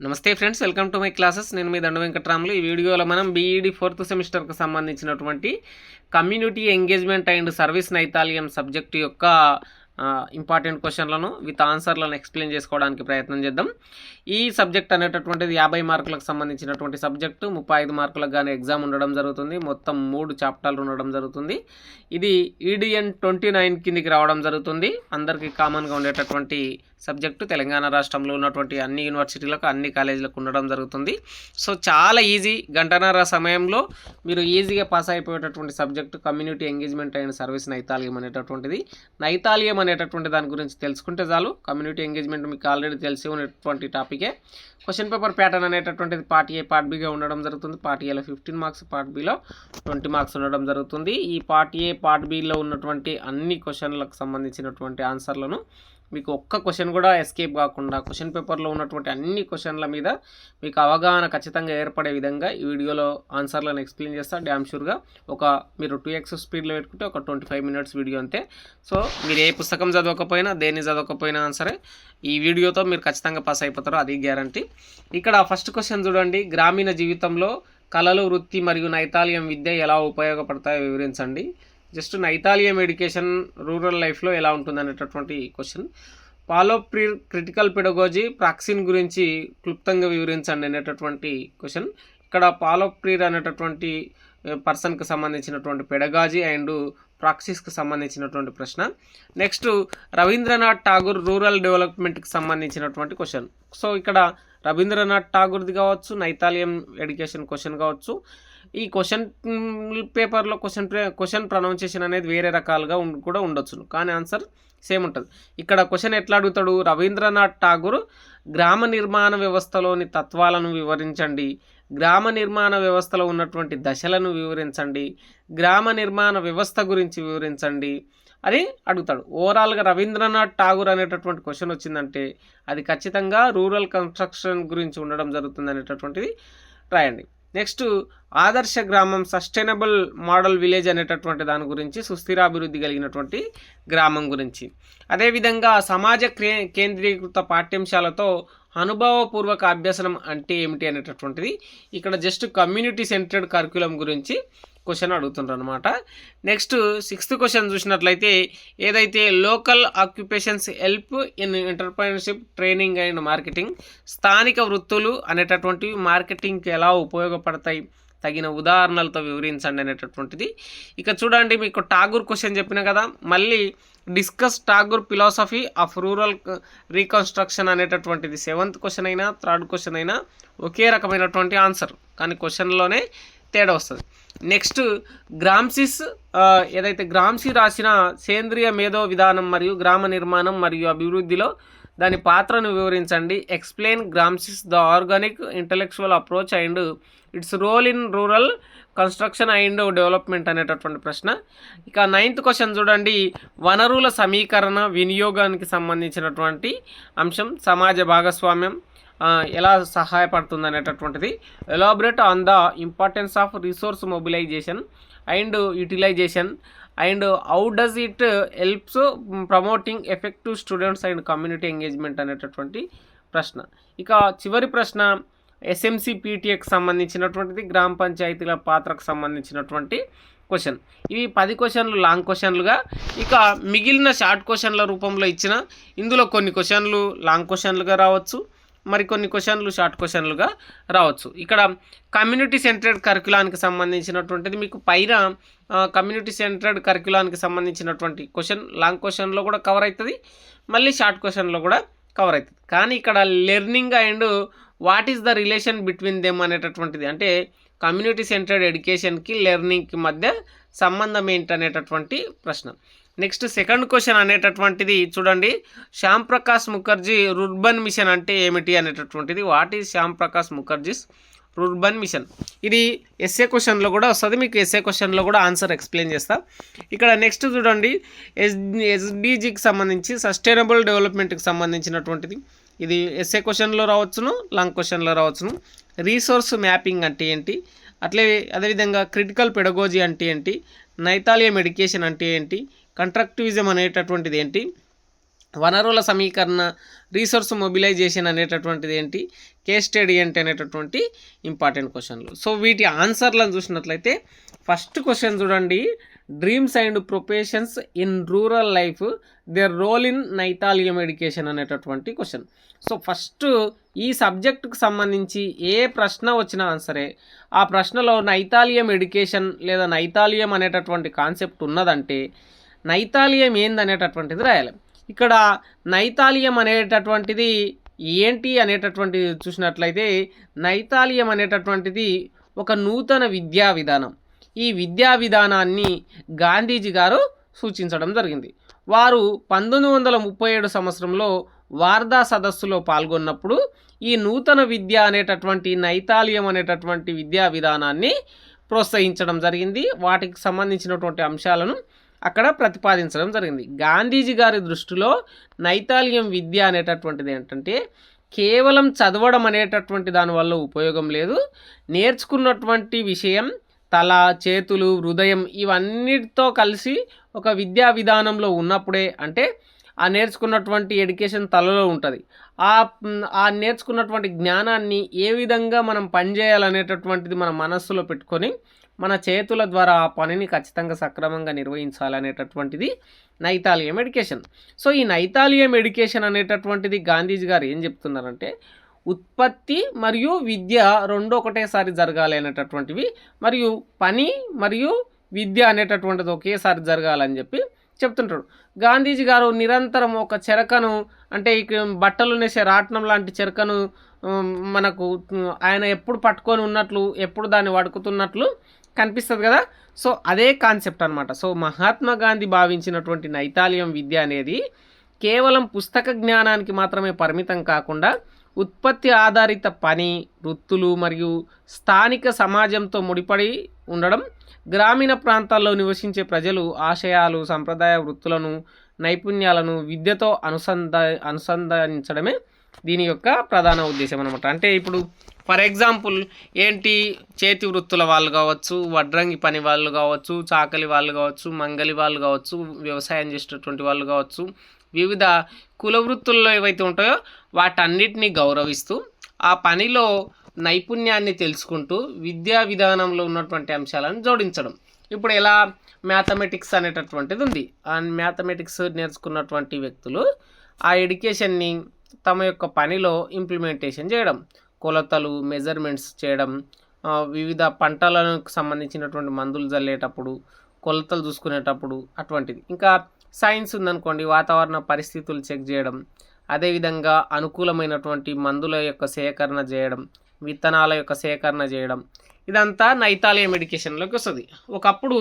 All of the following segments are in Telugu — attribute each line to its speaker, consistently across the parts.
Speaker 1: నమస్తే friends, welcome to my classes. నేను మీ దండ వెంకట్రాములు. ఈ వీడియోలో మనం బీఈడి 4th సెమిస్టర్కి సంబంధించినటువంటి community engagement and service Nai Talim subject యొక్క ఇంపార్టెంట్ క్వశ్చన్లను విత్ ఆన్సర్లను ఎక్స్ప్లెయిన్ చేసుకోవడానికి ప్రయత్నం చేద్దాం. ఈ సబ్జెక్ట్ అనేటటువంటిది 50 మార్కులకు సంబంధించినటువంటి సబ్జెక్టు. 35 మార్కులకు కానీ ఎగ్జామ్ ఉండడం జరుగుతుంది. మొత్తం 3 చాప్టర్లు ఉండడం జరుగుతుంది. ఇది EDN 29 కిందికి రావడం జరుగుతుంది. అందరికీ కామన్గా ఉండేటటువంటి సబ్జెక్టు. తెలంగాణ రాష్ట్రంలో ఉన్నటువంటి అన్ని యూనివర్సిటీలకు, అన్ని కాలేజీలకు ఉండడం జరుగుతుంది. సో చాలా ఈజీ, గంటన్నర సమయంలో మీరు ఈజీగా పాస్ అయిపోయేటటువంటి subject community engagement and service Nai Talim అనేటటువంటిది. నైతాలియం అనేటటువంటి దాని గురించి తెలుసుకుంటే చాలు. కమ్యూనిటీ ఎంగేజ్మెంట్ మీకు ఆల్రెడీ తెలిసి ఉన్నటువంటి టాపికే. క్వశ్చన్ పేపర్ ప్యాటర్న్ అనేటటువంటిది పార్ట్ ఏ, పార్ట్ బిగా ఉండడం జరుగుతుంది. పార్ట్ ఏలో 15 మార్క్స్, పార్ట్ బిలో 20 మార్క్స్ ఉండడం జరుగుతుంది. ఈ పార్ట్ ఏ, పార్ట్ బిలో ఉన్నటువంటి అన్ని క్వశ్చన్లకు సంబంధించినటువంటి ఆన్సర్లను మీకు ఒక్క క్వశ్చన్ కూడా ఎస్కేప్ కాకుండా క్వశ్చన్ పేపర్లో ఉన్నటువంటి అన్ని క్వశ్చన్ల మీద మీకు అవగాహన ఖచ్చితంగా ఏర్పడే విధంగా ఈ వీడియోలో ఆన్సర్లను ఎక్స్ప్లెయిన్ చేస్తా. డ్యామ్ షూర్గా మీరు 2x స్పీడ్లో పెట్టుకుంటే ఒక 25 మినిట్స్ వీడియో అంతే. సో మీరు ఏ పుస్తకం చదవకపోయినా, దేన్ని చదవకపోయినా సరే ఈ వీడియోతో మీరు ఖచ్చితంగా పాస్ అయిపోతారు, అది గ్యారంటీ. ఇక్కడ ఫస్ట్ క్వశ్చన్ చూడండి. గ్రామీణ జీవితంలో కళలు, వృత్తి మరియు నైతాలియం విద్య ఎలా ఉపయోగపడతాయో వివరించండి. జస్ట్ నైతాలియం ఎడ్యుకేషన్ రూరల్ లైఫ్లో ఎలా ఉంటుంది అనేటటువంటి క్వశ్చన్. పాలోప్రీర్ క్రిటికల్ పెడగోజీ ప్రాక్సిన్ గురించి క్లుప్తంగా వివరించండి అనేటటువంటి క్వశ్చన్. ఇక్కడ పాలోప్రీర్ అనేటటువంటి పర్సన్కి సంబంధించినటువంటి పెడగాజీ అండ్ ప్రాక్సిస్కి సంబంధించినటువంటి ప్రశ్న. నెక్స్ట్ రవీంద్రనాథ్ ఠాగూర్ రూరల్ డెవలప్మెంట్కి సంబంధించినటువంటి క్వశ్చన్. సో ఇక్కడ రవీంద్రనాథ్ ఠాగూర్ది కావచ్చు, నైతాలియం ఎడ్యుకేషన్ క్వశ్చన్ కావచ్చు. ఈ క్వశ్చన్ పేపర్లో క్వశ్చన్ ప్రొనౌన్సియేషన్ అనేది వేరే రకాలుగా కూడా ఉండొచ్చు, కానీ ఆన్సర్ సేమ్ ఉంటుంది. ఇక్కడ క్వశ్చన్ ఎట్లా అడుగుతాడు? రవీంద్రనాథ్ ఠాగూర్ గ్రామ నిర్మాణ వ్యవస్థలోని తత్వాలను వివరించండి, గ్రామ నిర్మాణ వ్యవస్థలో ఉన్నటువంటి దశలను వివరించండి, గ్రామ నిర్మాణ వ్యవస్థ గురించి వివరించండి అని అడుగుతాడు. ఓవరాల్గా రవీంద్రనాథ్ ఠాగూర్ అనేటటువంటి క్వశ్చన్ వచ్చిందంటే అది ఖచ్చితంగా రూరల్ కన్స్ట్రక్షన్ గురించి ఉండడం జరుగుతుంది అనేటటువంటిది రాయండి. నెక్స్ట్ ఆదర్శ గ్రామం, సస్టైనబుల్ మోడల్ విలేజ్ అనేటటువంటి దాని గురించి, సుస్థిరాభివృద్ధి కలిగినటువంటి గ్రామం గురించి. అదేవిధంగా సమాజ కేంద్రీకృత పాఠ్యాంశాలతో అనుభవపూర్వక అభ్యసనం అంటే ఏమిటి అనేటటువంటిది. ఇక్కడ జస్ట్ కమ్యూనిటీ సెంటర్డ్ కరిక్యులం గురించి క్వశ్చన్ అడుగుతుంటారు అనమాట. నెక్స్ట్ 6th క్వశ్చన్ చూసినట్లయితే ఏదైతే local occupations help in entrepreneurship training and marketing, స్థానిక వృత్తులు అనేటటువంటివి మార్కెటింగ్కి ఎలా ఉపయోగపడతాయి, తగిన ఉదాహరణలతో వివరించండి అనేటటువంటిది. ఇక చూడండి, మీకు ఠాగూర్ క్వశ్చన్ చెప్పిన కదా, మళ్ళీ discuss Tagore philosophy of rural reconstruction అనేటటువంటిది 7th క్వశ్చన్ అయినా 3rd క్వశ్చన్ అయినా ఒకే రకమైనటువంటి ఆన్సర్, కానీ క్వశ్చన్లోనే తేడా వస్తుంది. నెక్స్ట్ ఏదైతే గ్రామ్సీ రాసిన సేంద్రియ మేధో విధానం మరియు గ్రామ నిర్మాణం మరియు అభివృద్ధిలో దాని పాత్రను వివరించండి. Explain Gramsci's the organic intellectual approach and its role in rural construction and development అనేటటువంటి ప్రశ్న. ఇక 9th క్వశ్చన్ చూడండి. వనరుల సమీకరణ వినియోగానికి సంబంధించినటువంటి అంశం, సమాజ భాగస్వామ్యం ఎలా సహాయపడుతుంది అనేటటువంటిది. Elaborate on the importance of resource mobilisation and utilisation and how does it helps promoting effective students and community engagement అనేటటువంటి ప్రశ్న. ఇక చివరి ప్రశ్న SMC PTAకి సంబంధించినటువంటిది, గ్రామ పంచాయతీల పాత్రకు సంబంధించినటువంటి క్వశ్చన్. ఇవి 10 క్వశ్చన్లు లాంగ్ క్వశ్చన్లుగా, ఇక మిగిలిన షార్ట్ క్వశ్చన్ల రూపంలో ఇచ్చిన ఇందులో కొన్ని క్వశ్చన్లు లాంగ్ క్వశ్చన్లుగా రావచ్చు, మరికొన్ని క్వశ్చన్లు షార్ట్ క్వశ్చన్లుగా రావచ్చు. ఇక్కడ కమ్యూనిటీ సెంటర్డ్ కరిక్యులానికి సంబంధించినటువంటిది మీకు పైన కమ్యూనిటీ సెంటర్డ్ కరిక్యులానికి సంబంధించినటువంటి క్వశ్చన్ లాంగ్ క్వశ్చన్లో కూడా కవర్ అవుతుంది, మళ్ళీ షార్ట్ క్వశ్చన్లో కూడా కవర్ అవుతుంది. కానీ ఇక్కడ learning and what is the relation between them అనేటటువంటిది, అంటే కమ్యూనిటీ సెంటర్డ్ ఎడ్యుకేషన్కి లెర్నింగ్కి మధ్య సంబంధం ఏంటనేటటువంటి ప్రశ్న. నెక్స్ట్ 2nd క్వశ్చన్ అనేటటువంటిది చూడండి. శ్యామ్ ప్రకాష్ ముఖర్జీ రుర్బన్ మిషన్ అంటే ఏమిటి అనేటటువంటిది. What is Shyam Prakash Mukherjee's rurban mission? ఇది ఎస్ఏ క్వశ్చన్లో కూడా వస్తుంది, మీకు ఎస్ఏ క్వశ్చన్లో కూడా ఆన్సర్ ఎక్స్ప్లెయిన్ చేస్తా. ఇక్కడ నెక్స్ట్ చూడండి, SDGకి సంబంధించి సస్టైనబుల్ డెవలప్మెంట్కి సంబంధించినటువంటిది. ఇది ఎస్ఏ క్వశ్చన్లో రావచ్చును, లాంగ్ క్వశ్చన్లో రావచ్చును. రీసోర్స్ మ్యాపింగ్ అంటే ఏంటి, అదేవిధంగా క్రిటికల్ పెడగోజీ అంటే ఏంటి, నైతాలియం ఎడ్యుకేషన్ అంటే ఏంటి, కంట్రక్టివిజం అనేటటువంటిది ఏంటి, వనరుల సమీకరణ, రీసోర్స్ మొబిలైజేషన్ అనేటటువంటిది ఏంటి, కేస్ స్టడీ ఏంటి అనేటటువంటి ఇంపార్టెంట్ క్వశ్చన్లు. సో వీటి ఆన్సర్లను చూసినట్లయితే ఫస్ట్ క్వశ్చన్ చూడండి, dreams and professions in rural life, their role in Nai Talim education అనేటటువంటి క్వశ్చన్. సో ఫస్ట్ ఈ సబ్జెక్టుకు సంబంధించి ఏ ప్రశ్న వచ్చినా సరే ఆ ప్రశ్నలో నైతాలియం ఎడ్యుకేషన్ లేదా నైతాలియం అనేటటువంటి కాన్సెప్ట్ ఉన్నదంటే నైతాలియం ఏందనేటటువంటిది రాయాలి. ఇక్కడ నైతాలియం అనేటటువంటిది ఏంటి అనేటటువంటిది చూసినట్లయితే నైతాలియం అనేటటువంటిది ఒక నూతన విద్యా విధానం. ఈ విద్యా విధానాన్ని గాంధీజీ గారు సూచించడం జరిగింది. వారు 1937 సంవత్సరంలో వార్దా సదస్సులో పాల్గొన్నప్పుడు ఈ నూతన విద్య అనేటటువంటి నైతాలియం అనేటటువంటి విద్యా విధానాన్ని ప్రోత్సహించడం జరిగింది. వాటికి సంబంధించినటువంటి అంశాలను అక్కడ ప్రతిపాదించడం జరిగింది. గాంధీజీ గారి దృష్టిలో నైతాలియం విద్య అనేటటువంటిది ఏంటంటే కేవలం చదవడం అనేటటువంటి దానివల్ల ఉపయోగం లేదు, నేర్చుకున్నటువంటి విషయం తల, చేతులు, హృదయం ఇవన్నిటితో కలిసి ఒక విద్యా విధానంలో ఉన్నప్పుడే, అంటే ఆ నేర్చుకున్నటువంటి ఎడ్యుకేషన్ తలలో ఉంటుంది, ఆ నేర్చుకున్నటువంటి జ్ఞానాన్ని ఏ విధంగా మనం పనిచేయాలనేటటువంటిది మన మనస్సులో పెట్టుకొని మన చేతుల ద్వారా ఆ పనిని ఖచ్చితంగా సక్రమంగా నిర్వహించాలనేటటువంటిది నైతాలియం ఎడ్యుకేషన్. సో ఈ నైతాలియం ఎడ్యుకేషన్ అనేటటువంటిది గాంధీజీ గారు ఏం చెప్తున్నారంటే ఉత్పత్తి మరియు విద్య రెండు ఒకటేసారి జరగాలి అనేటటువంటివి, మరియు పని మరియు విద్య అనేటటువంటిది ఒకేసారి జరగాలని చెప్పి చెప్తుంటాడు. గాంధీజీ గారు నిరంతరం ఒక చెరకను, అంటే ఇక బట్టలు నేసే రాట్నం లాంటి చెరకను మనకు ఆయన ఎప్పుడు పట్టుకొని ఉన్నట్లు, ఎప్పుడు దాన్ని వడుకుతున్నట్లు కనిపిస్తుంది కదా. సో అదే కాన్సెప్ట్ అనమాట. సో మహాత్మా గాంధీ భావించినటువంటి నైతాలియం విద్య అనేది కేవలం పుస్తక జ్ఞానానికి మాత్రమే పరిమితం కాకుండా ఉత్పత్తి ఆధారిత పని, వృత్తులు మరియు స్థానిక సమాజంతో ముడిపడి ఉండడం, గ్రామీణ ప్రాంతాల్లో నివసించే ప్రజలు ఆశయాలు, సంప్రదాయ వృత్తులను, నైపుణ్యాలను విద్యతో అనుసంధానించడమే దీని యొక్క ప్రధాన ఉద్దేశం అనమాట. అంటే ఇప్పుడు ఫర్ ఎగ్జాంపుల్ ఏంటి, చేతి వృత్తుల వాళ్ళు కావచ్చు, వడ్రంగి పని వాళ్ళు కావచ్చు, చాకలి వాళ్ళు కావచ్చు, మంగలి వాళ్ళు కావచ్చు, వ్యవసాయం చేసేటటువంటి వాళ్ళు కావచ్చు, వివిధ కుల వృత్తుల్లో ఏవైతే ఉంటాయో వాటన్నిటిని గౌరవిస్తూ ఆ పనిలో నైపుణ్యాన్ని తెలుసుకుంటూ విద్యా విధానంలో ఉన్నటువంటి అంశాలను జోడించడం. ఇప్పుడు ఎలా మ్యాథమెటిక్స్ అనేటటువంటిది ఉంది. ఆ మ్యాథమెటిక్స్ నేర్చుకున్నటువంటి వ్యక్తులు ఆ ఎడ్యుకేషన్ని తమ యొక్క పనిలో ఇంప్లిమెంటేషన్ చేయడం, కొలతలు, మెజర్మెంట్స్ చేయడం, వివిధ పంటలకు సంబంధించినటువంటి మందులు చల్లేటప్పుడు కొలతలు చూసుకునేటప్పుడు అటువంటిది. ఇంకా సైన్స్ ఉందనుకోండి, వాతావరణ పరిస్థితులు చెక్ చేయడం, అదేవిధంగా అనుకూలమైనటువంటి మందుల యొక్క సేకరణ చేయడం, విత్తనాల యొక్క సేకరణ చేయడం, ఇదంతా నైతాలియం ఎడ్యుకేషన్లోకి వస్తుంది. ఒకప్పుడు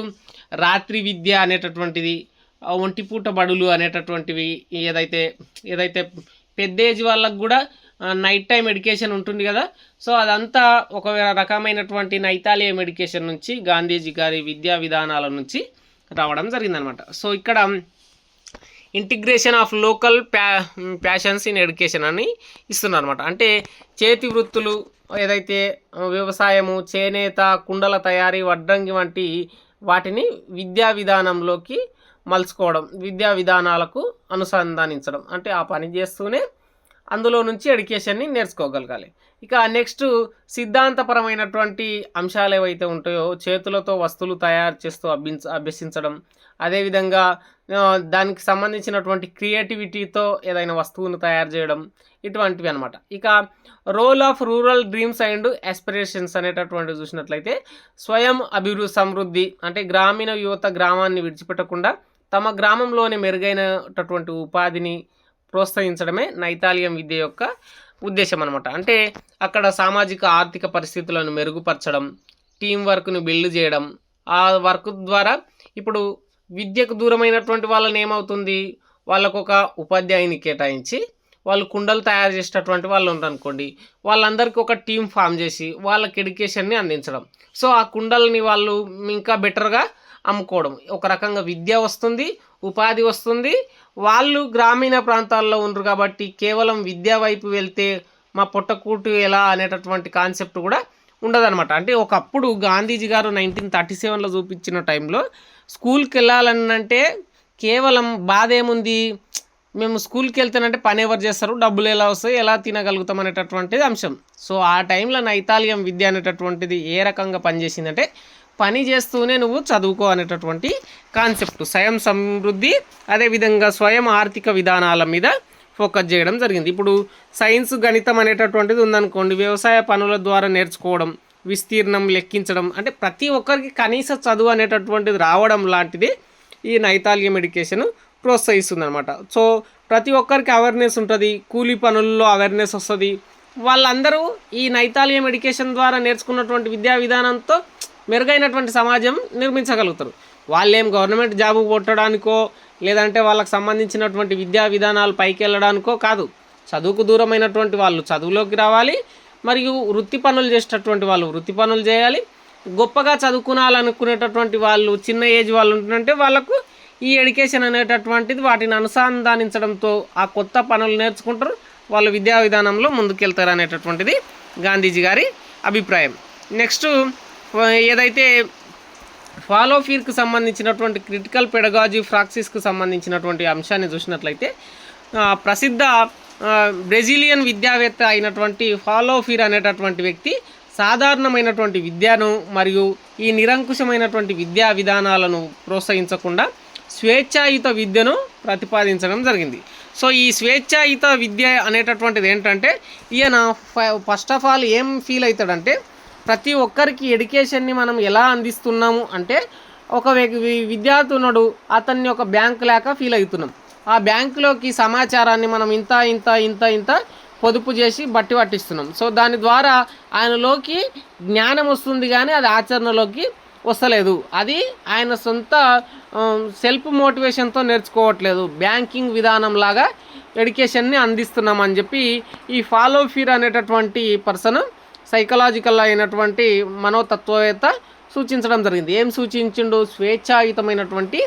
Speaker 1: రాత్రి విద్య అనేటటువంటిది, ఒంటిపూట బడులు అనేటటువంటివి ఏదైతే పెద్ద ఏజ్ వాళ్ళకు కూడా నైట్ టైం ఎడ్యుకేషన్ ఉంటుంది కదా. సో అదంతా ఒక రకమైనటువంటి నైతాలియం ఎడ్యుకేషన్ నుంచి, గాంధీజీ గారి విద్యా విధానాల నుంచి రావడం జరిగిందనమాట. సో ఇక్కడ integration of local passions in education అని ఇస్తున్నారు అనమాట. అంటే చేతి వృత్తులు ఏదైతే వ్యవసాయము, చేనేత, కుండల తయారీ, వడ్రంగి వంటి వాటిని విద్యా విధానంలోకి మలుచుకోవడం, విద్యా విధానాలకు అనుసంధానించడం, అంటే ఆ పని చేస్తూనే అందులో నుంచి ఎడ్యుకేషన్ని నేర్చుకోగలగాలి. ఇక నెక్స్ట్ సిద్ధాంతపరమైనటువంటి అంశాలు ఏవైతే ఉంటాయో చేతులతో వస్తువులు తయారు చేస్తూ అభ్యసించడం, అదేవిధంగా దానికి సంబంధించినటువంటి క్రియేటివిటీతో ఏదైనా వస్తువును తయారు చేయడం, ఇటువంటివి అనమాట. ఇక role of rural dreams and aspirations అనేటటువంటి చూసినట్లయితే స్వయం సమృద్ధి, అంటే గ్రామీణ యువత గ్రామాన్ని విడిచిపెట్టకుండా తమ గ్రామంలోనే మెరుగైనటువంటి ఉపాధిని ప్రోత్సహించడమే నైతాలియం విద్య యొక్క ఉద్దేశం అనమాట. అంటే అక్కడ సామాజిక ఆర్థిక పరిస్థితులను మెరుగుపరచడం, టీం వర్క్ను బిల్డ్ చేయడం, ఆ వర్క్ ద్వారా ఇప్పుడు విద్యకు దూరమైనటువంటి వాళ్ళని ఏమవుతుంది, వాళ్ళకు ఒక ఉపాధ్యాయుని కేటాయించి వాళ్ళు కుండలు తయారు చేసేటటువంటి వాళ్ళు ఉంటారనుకోండి, వాళ్ళందరికీ ఒక టీం ఫామ్ చేసి వాళ్ళకి ఎడ్యుకేషన్ని అందించడం. సో ఆ కుండల్ని వాళ్ళు ఇంకా బెటర్గా అమ్ముకోవడం, ఒక రకంగా విద్య వస్తుంది, ఉపాధి వస్తుంది. వాళ్ళు గ్రామీణ ప్రాంతాల్లో ఉండరు కాబట్టి కేవలం విద్యా వైపు వెళ్తే మా పొట్టకూటు ఎలా అనేటటువంటి కాన్సెప్ట్ కూడా ఉండదన్నమాట. అంటే ఒకప్పుడు గాంధీజీ గారు 1937లో చూపించిన టైంలో స్కూల్కి వెళ్ళాలనంటే కేవలం బాధ ఏముంది, మేము స్కూల్కి వెళ్తేనంటే పని ఎవరు చేస్తారు, డబ్బులు ఎలా వస్తాయి, ఎలా తినగలుగుతాం అనేటటువంటిది అంశం. సో ఆ టైంలో నైతాలియం విద్య అనేటటువంటిది ఏ రకంగా పనిచేసిందంటే పని చేస్తూనే నువ్వు చదువుకో అనేటటువంటి కాన్సెప్ట్, స్వయం సమృద్ధి అదేవిధంగా స్వయం ఆర్థిక విధానాల మీద ఫోకస్ చేయడం జరిగింది. ఇప్పుడు సైన్స్ గణితం అనేటటువంటిది ఉందనుకోండి, వ్యవసాయ పనుల ద్వారా నేర్చుకోవడం, విస్తీర్ణం లెక్కించడం, అంటే ప్రతి ఒక్కరికి కనీస చదువు అనేటటువంటిది రావడం లాంటిది ఈ నైతాలియం ఎడ్యుకేషన్ ప్రోత్సహిస్తుంది అనమాట. సో ప్రతి ఒక్కరికి అవేర్నెస్ ఉంటుంది, కూలీ పనుల్లో అవేర్నెస్ వస్తుంది. వాళ్ళందరూ ఈ నైతాలియం ఎడ్యుకేషన్ ద్వారా నేర్చుకున్నటువంటి విద్యా విధానంతో మెరుగైనటువంటి సమాజం నిర్మించగలుగుతారు. వాళ్ళేం గవర్నమెంట్ జాబు కొట్టడానికో లేదంటే వాళ్ళకి సంబంధించినటువంటి విద్యా విధానాలు పైకి వెళ్ళడానికో కాదు. చదువుకు దూరమైనటువంటి వాళ్ళు చదువులోకి రావాలి, మరియు వృత్తి పనులు చేసేటటువంటి వాళ్ళు వృత్తి పనులు చేయాలి. గొప్పగా చదువుకునాలనుకునేటటువంటి వాళ్ళు చిన్న ఏజ్ వాళ్ళు ఉంటుందంటే వాళ్ళకు ఈ ఎడ్యుకేషన్ అనేటటువంటిది వాటిని అనుసంధానించడంతో ఆ కొత్త పనులు నేర్చుకుంటారు, వాళ్ళు విద్యా విధానంలో ముందుకెళ్తారు అనేటటువంటిది గాంధీజీ గారి అభిప్రాయం. నెక్స్ట్ ఏదైతే ఫాలో ఫీర్కి సంబంధించినటువంటి క్రిటికల్ పెడగాజీ ప్రాక్టీస్కి సంబంధించినటువంటి అంశాన్ని చూసినట్లయితే ప్రసిద్ధ బ్రెజిలియన్ విద్యావేత్త అయినటువంటి ఫాలో ఫీర్ అనేటటువంటి వ్యక్తి సాధారణమైనటువంటి విద్యను మరియు ఈ నిరంకుశమైనటువంటి విద్యా విధానాలను ప్రోత్సహించకుండా స్వేచ్ఛాయుత విద్యను ప్రతిపాదించడం జరిగింది. సో ఈ స్వేచ్ఛాయుత విద్య అనేటటువంటిది ఏంటంటే ఈయన ఫస్ట్ ఆఫ్ ఆల్ ఏం ఫీల్ అవుతాడంటే ప్రతి ఒక్కరికి ఎడ్యుకేషన్ని మనం ఎలా అందిస్తున్నాము అంటే ఒక విద్యార్థి ఉన్నాడు, అతన్ని ఒక బ్యాంక్ లేక ఫీల్ అవుతున్నాం. ఆ బ్యాంకులోకి సమాచారాన్ని మనం ఇంత ఇంత ఇంత ఇంత పొదుపు చేసి బట్టి పట్టిస్తున్నాం. సో దాని ద్వారా ఆయనలోకి జ్ఞానం వస్తుంది కానీ అది ఆచరణలోకి వస్తలేదు. అది ఆయన సొంత సెల్ఫ్ మోటివేషన్తో నేర్చుకోవట్లేదు, బ్యాంకింగ్ విధానం లాగా ఎడ్యుకేషన్ని అందిస్తున్నామని చెప్పి ఈ ఫాలో ఫీర్ అనేటటువంటి పర్సన్ సైకలాజికల్ అయినటువంటి మనోతత్వవేత్త సూచించడం జరిగింది. ఏం సూచించిండు? స్వేచ్ఛాయుతమైనటువంటి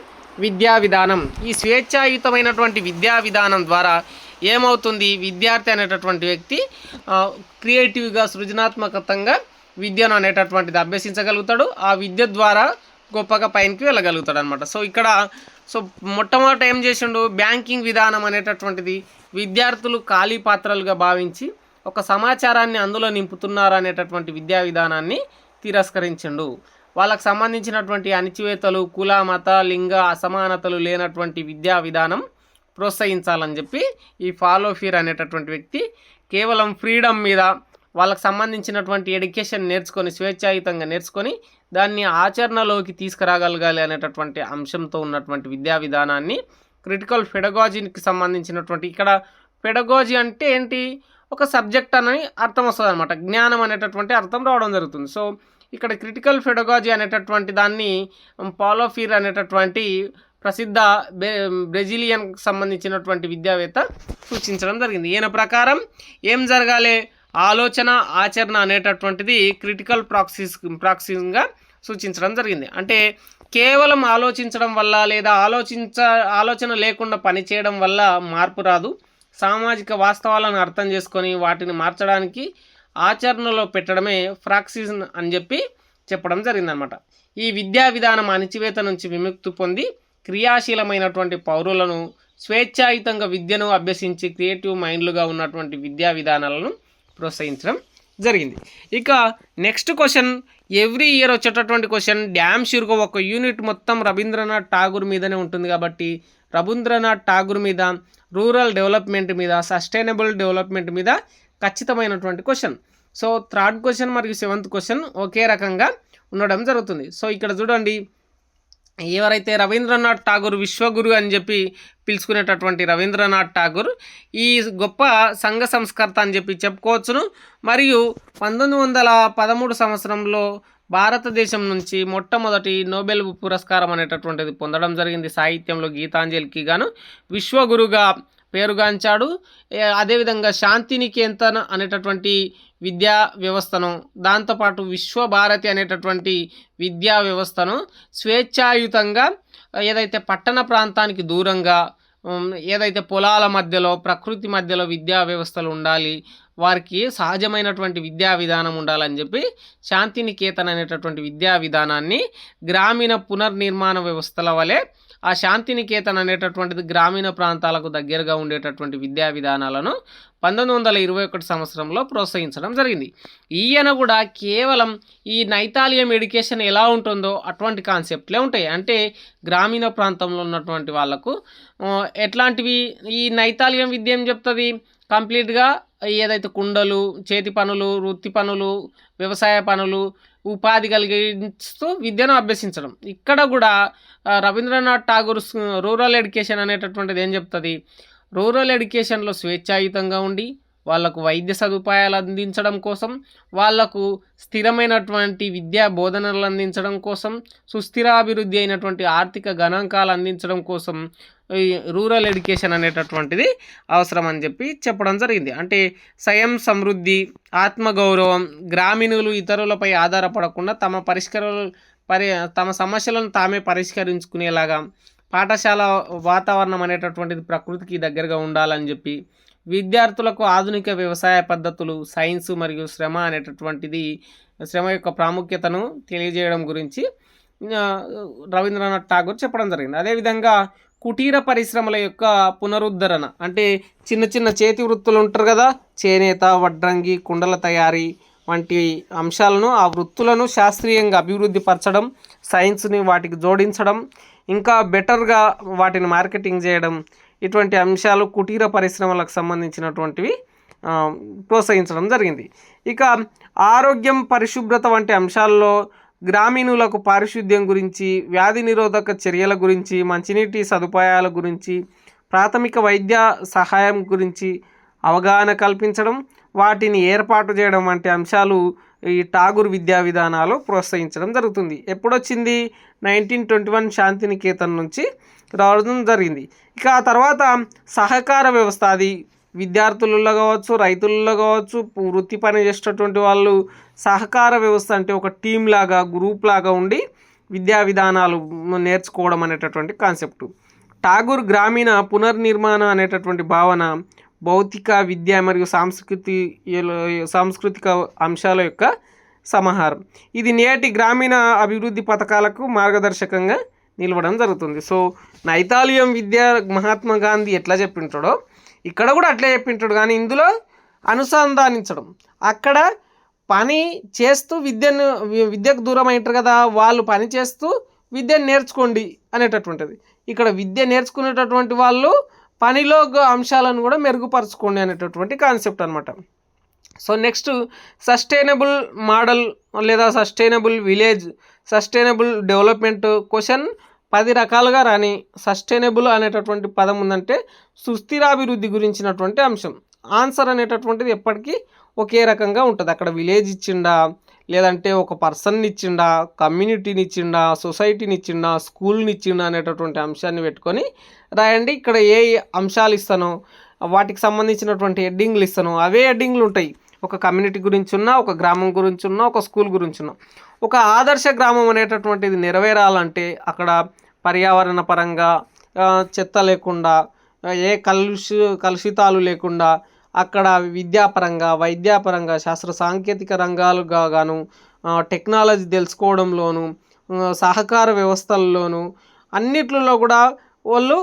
Speaker 1: విద్యా విధానం. ఈ స్వేచ్ఛాయుతమైనటువంటి విద్యా విధానం ద్వారా ఏమవుతుంది, విద్యార్థి అనేటటువంటి వ్యక్తి క్రియేటివ్గా సృజనాత్మకంగా విద్యను అనేటటువంటిది అభ్యసించగలుగుతాడు. ఆ విద్య ద్వారా గొప్పగా పైనకి వెళ్ళగలుగుతాడు అనమాట. సో ఇక్కడ మొట్టమొదట ఏం చేసిండు, బ్యాంకింగ్ విధానం అనేటటువంటిది విద్యార్థులు ఖాళీ పాత్రలుగా భావించి ఒక సమాచారాన్ని అందులో నింపుతున్నారు అనేటటువంటి విద్యా విధానాన్ని తిరస్కరించిండు. వాళ్ళకు సంబంధించినటువంటి అణచివేతలు, కుల మత లింగ అసమానతలు లేనటువంటి విద్యా విధానం ప్రోత్సహించాలని చెప్పి ఈ ఫాలో ఫీర్ అనేటటువంటి వ్యక్తి కేవలం ఫ్రీడమ్ మీద వాళ్ళకు సంబంధించినటువంటి ఎడ్యుకేషన్ నేర్చుకొని స్వేచ్ఛాయుతంగా నేర్చుకొని దాన్ని ఆచరణలోకి తీసుకురాగలగాలి అనేటటువంటి అంశంతో ఉన్నటువంటి విద్యా విధానాన్ని క్రిటికల్ పెడగాజీకి సంబంధించినటువంటి, ఇక్కడ పెడగాజీ అంటే ఏంటి, ఒక సబ్జెక్ట్ అని అర్థం వస్తుంది అనమాట, జ్ఞానం అనేటటువంటి అర్థం రావడం జరుగుతుంది. సో ఇక్కడ క్రిటికల్ పెడగాజీ అనేటటువంటి దాన్ని ఫాలో ఫీర్ అనేటటువంటి ప్రసిద్ధ బ్రెజిలియన్ సంబంధించినటువంటి విద్యావేత్త సూచించడం జరిగింది. ఈయన ప్రకారం ఏం జరగాలి, ఆలోచన ఆచరణ అనేటటువంటిది క్రిటికల్ ప్రాక్టీస్గా సూచించడం జరిగింది. అంటే కేవలం ఆలోచించడం వల్ల లేదా ఆలోచన లేకుండా పనిచేయడం వల్ల మార్పు రాదు. సామాజిక వాస్తవాలను అర్థం చేసుకొని వాటిని మార్చడానికి ఆచరణలో పెట్టడమే ప్రాక్టీస్ అని చెప్పడం జరిగిందనమాట. ఈ విద్యా విధానం అణచివేత నుంచి విముక్తి పొంది క్రియాశీలమైనటువంటి పౌరులను స్వేచ్ఛాయుతంగా విద్యను అభ్యసించి క్రియేటివ్ మైండ్లుగా ఉన్నటువంటి విద్యా విధానాలను ప్రోత్సహించడం జరిగింది. ఇక నెక్స్ట్ క్వశ్చన్, ఎవ్రీ ఇయర్ వచ్చేటటువంటి క్వశ్చన్, డ్యామ్ షూర్గా ఒక యూనిట్ మొత్తం రవీంద్రనాథ్ ఠాగూర్ మీదనే ఉంటుంది కాబట్టి రవీంద్రనాథ్ ఠాగూర్ మీద, రూరల్ డెవలప్మెంట్ మీద, సస్టైనబుల్ డెవలప్మెంట్ మీద ఖచ్చితమైనటువంటి క్వశ్చన్. సో థర్డ్ క్వశ్చన్ మరియు సెవెంత్ క్వశ్చన్ ఒకే రకంగా ఉండడం జరుగుతుంది. సో ఇక్కడ చూడండి, ఎవరైతే రవీంద్రనాథ్ ఠాగూర్ విశ్వగురు అని చెప్పి పిలుచుకునేటటువంటి రవీంద్రనాథ్ ఠాగూర్ ఈ గొప్ప సంఘ సంస్కర్త అని చెప్పి చెప్పుకోవచ్చును. మరియు 1913 సంవత్సరంలో భారతదేశం నుంచి మొట్టమొదటి నోబెల్ పురస్కారం అనేటటువంటిది పొందడం జరిగింది. సాహిత్యంలో గీతాంజలికి గాను విశ్వగురుగా పేరుగాంచాడు. అదేవిధంగా శాంతినికేతన్ అనేటటువంటి విద్యా వ్యవస్థను, దాంతోపాటు విశ్వభారతి అనేటటువంటి విద్యా వ్యవస్థను స్వేచ్ఛాయుతంగా ఏదైతే పట్టణ ప్రాంతానికి దూరంగా ఏదైతే పొలాల మధ్యలో ప్రకృతి మధ్యలో విద్యా వ్యవస్థలు ఉండాలి, వారికి సహజమైనటువంటి విద్యా విధానం ఉండాలని చెప్పి శాంతినికేతన్ అనేటటువంటి విద్యా విధానాన్ని గ్రామీణ పునర్నిర్మాణ వ్యవస్థల వలె ఆ శాంతినికేతన్ అనేటటువంటిది గ్రామీణ ప్రాంతాలకు దగ్గరగా ఉండేటటువంటి విద్యా విధానాలను 1921 సంవత్సరంలో ప్రోత్సహించడం జరిగింది. ఈయన కూడా కేవలం ఈ నైతాలియం ఎడ్యుకేషన్ ఎలా ఉంటుందో అటువంటి కాన్సెప్ట్లే ఉంటాయి. అంటే గ్రామీణ ప్రాంతంలో ఉన్నటువంటి వాళ్ళకు ఎట్లాంటివి ఈ నైతాలియం విద్య ఏం చెప్తుంది, కంప్లీట్గా ఏదైతే కుండలు, చేతి పనులు, వృత్తి పనులు, వ్యవసాయ పనులు, ఉపాధి కలిగిస్తూ విద్యను అభ్యసించడం. ఇక్కడ కూడా రవీంద్రనాథ్ ఠాగూర్ రూరల్ ఎడ్యుకేషన్ అనేటటువంటిది ఏం చెప్తుంది, రూరల్ ఎడ్యుకేషన్లో స్వేచ్ఛాయుతంగా ఉండి వాళ్లకు వైద్య సదుపాయాలు అందించడం కోసం, వాళ్లకు స్థిరమైనటువంటి విద్యా బోధనలు అందించడం కోసం, సుస్థిరాభివృద్ధి అయినటువంటి ఆర్థిక గణాంకాలు అందించడం కోసం ఈ రూరల్ ఎడ్యుకేషన్ అనేటటువంటిది అవసరం అని చెప్పి చెప్పడం జరిగింది. అంటే స్వయం సమృద్ధి, ఆత్మగౌరవం, గ్రామీణులు ఇతరులపై ఆధారపడకుండా తమ సమస్యలను తామే పరిష్కరించుకునేలాగా పాఠశాల వాతావరణం అనేటటువంటిది ప్రకృతికి దగ్గరగా ఉండాలని చెప్పి, విద్యార్థులకు ఆధునిక వ్యవసాయ పద్ధతులు, సైన్స్ మరియు శ్రమ అనేటటువంటిది శ్రమ యొక్క ప్రాముఖ్యతను తెలియజేయడం గురించి రవీంద్రనాథ్ ఠాగూర్ చెప్పడం జరిగింది. అదేవిధంగా కుటీర పరిశ్రమల యొక్క పునరుద్ధరణ, అంటే చిన్న చిన్న చేతి వృత్తులు ఉంటారు కదా, చేనేత, వడ్రంగి, కుండల తయారీ వంటి అంశాలను, ఆ వృత్తులను శాస్త్రీయంగా అభివృద్ధి పరచడం, సైన్స్ని వాటికి జోడించడం, ఇంకా బెటర్గా వాటిని మార్కెటింగ్ చేయడం, ఇటువంటి అంశాలు కుటీర పరిశ్రమలకు సంబంధించినటువంటివి ప్రోత్సహించడం జరిగింది. ఇక ఆరోగ్యం, పరిశుభ్రత వంటి అంశాల్లో గ్రామీణులకు పారిశుద్ధ్యం గురించి, వ్యాధి నిరోధక చర్యల గురించి, మంచినీటి సదుపాయాల గురించి, ప్రాథమిక వైద్య సహాయం గురించి అవగాహన కల్పించడం, వాటిని ఏర్పాటు చేయడం వంటి అంశాలు ఈ ఠాగూర్ విద్యా విధానాలు ప్రోత్సహించడం జరుగుతుంది. ఎప్పుడొచ్చింది, 1921 శాంతినికేతన్ నుంచి రావడం జరిగింది. ఇక ఆ తర్వాత సహకార వ్యవస్థ, అది విద్యార్థులలో కావచ్చు, రైతులలో కావచ్చు, వృత్తి పని చేసేటటువంటి వాళ్ళు సహకార వ్యవస్థ అంటే ఒక టీం లాగా, గ్రూప్ లాగా ఉండి విద్యా విధానాలు నేర్చుకోవడం అనేటటువంటి కాన్సెప్టు. ఠాగూర్ గ్రామీణ పునర్నిర్మాణ అనేటటువంటి భావన భౌతిక, విద్య మరియు సాంస్కృతిక అంశాల యొక్క సమాహారం. ఇది నేటి గ్రామీణ అభివృద్ధి పథకాలకు మార్గదర్శకంగా నిలవడం జరుగుతుంది. సో నైతాలియం విద్య మహాత్మా గాంధీ ఎట్లా చెప్పింటాడో ఇక్కడ కూడా అట్లే చెప్పింటాడు, కానీ ఇందులో అనుసంధానించడం, అక్కడ పని చేస్తూ విద్యకు దూరం అయింటారు కదా, వాళ్ళు పని చేస్తూ విద్యను నేర్చుకోండి అనేటటువంటిది. ఇక్కడ విద్య నేర్చుకునేటటువంటి వాళ్ళు పనిలో అంశాలను కూడా మెరుగుపరచుకోండి అనేటటువంటి కాన్సెప్ట్ అనమాట. సో నెక్స్ట్ సస్టైనబుల్ మోడల్ లేదా sustainable village, sustainable development question 10 రకాలుగా రాని సస్టైనబుల్ అనేటటువంటి పదం ఉందంటే సుస్థిరాభివృద్ధి గురించినటువంటి అంశం. ఆన్సర్ అనేటటువంటిది ఎప్పటికీ ఒకే రకంగా ఉంటుంది. అక్కడ విలేజ్ ఇచ్చిండా, లేదంటే ఒక పర్సన్ని ఇచ్చిండా, కమ్యూనిటీని ఇచ్చిండా, సొసైటీని ఇచ్చిండా, స్కూల్ని ఇచ్చిండా అనేటటువంటి అంశాన్ని పెట్టుకొని రాయండి. ఇక్కడ ఏ అంశాలు ఇస్తానో వాటికి సంబంధించినటువంటి హెడ్డింగ్లు ఇస్తానో అవే హెడ్డింగ్లు ఉంటాయి. ఒక కమ్యూనిటీ గురించి ఉన్నా, ఒక గ్రామం గురించి ఉన్నా, ఒక స్కూల్ గురించి ఉన్నా. ఒక ఆదర్శ గ్రామం అనేటటువంటిది నెరవేరాలంటే అక్కడ పర్యావరణ పరంగా చెత్త లేకుండా, ఏ కలుషితాలు లేకుండా, అక్కడ విద్యాపరంగా, వైద్యపరంగా, శాస్త్ర సాంకేతిక రంగాలుగా గాను, టెక్నాలజీ తెలుసుకోవడంలోను, సహకార వ్యవస్థల్లోనూ అన్నిట్లలో కూడా వాళ్ళు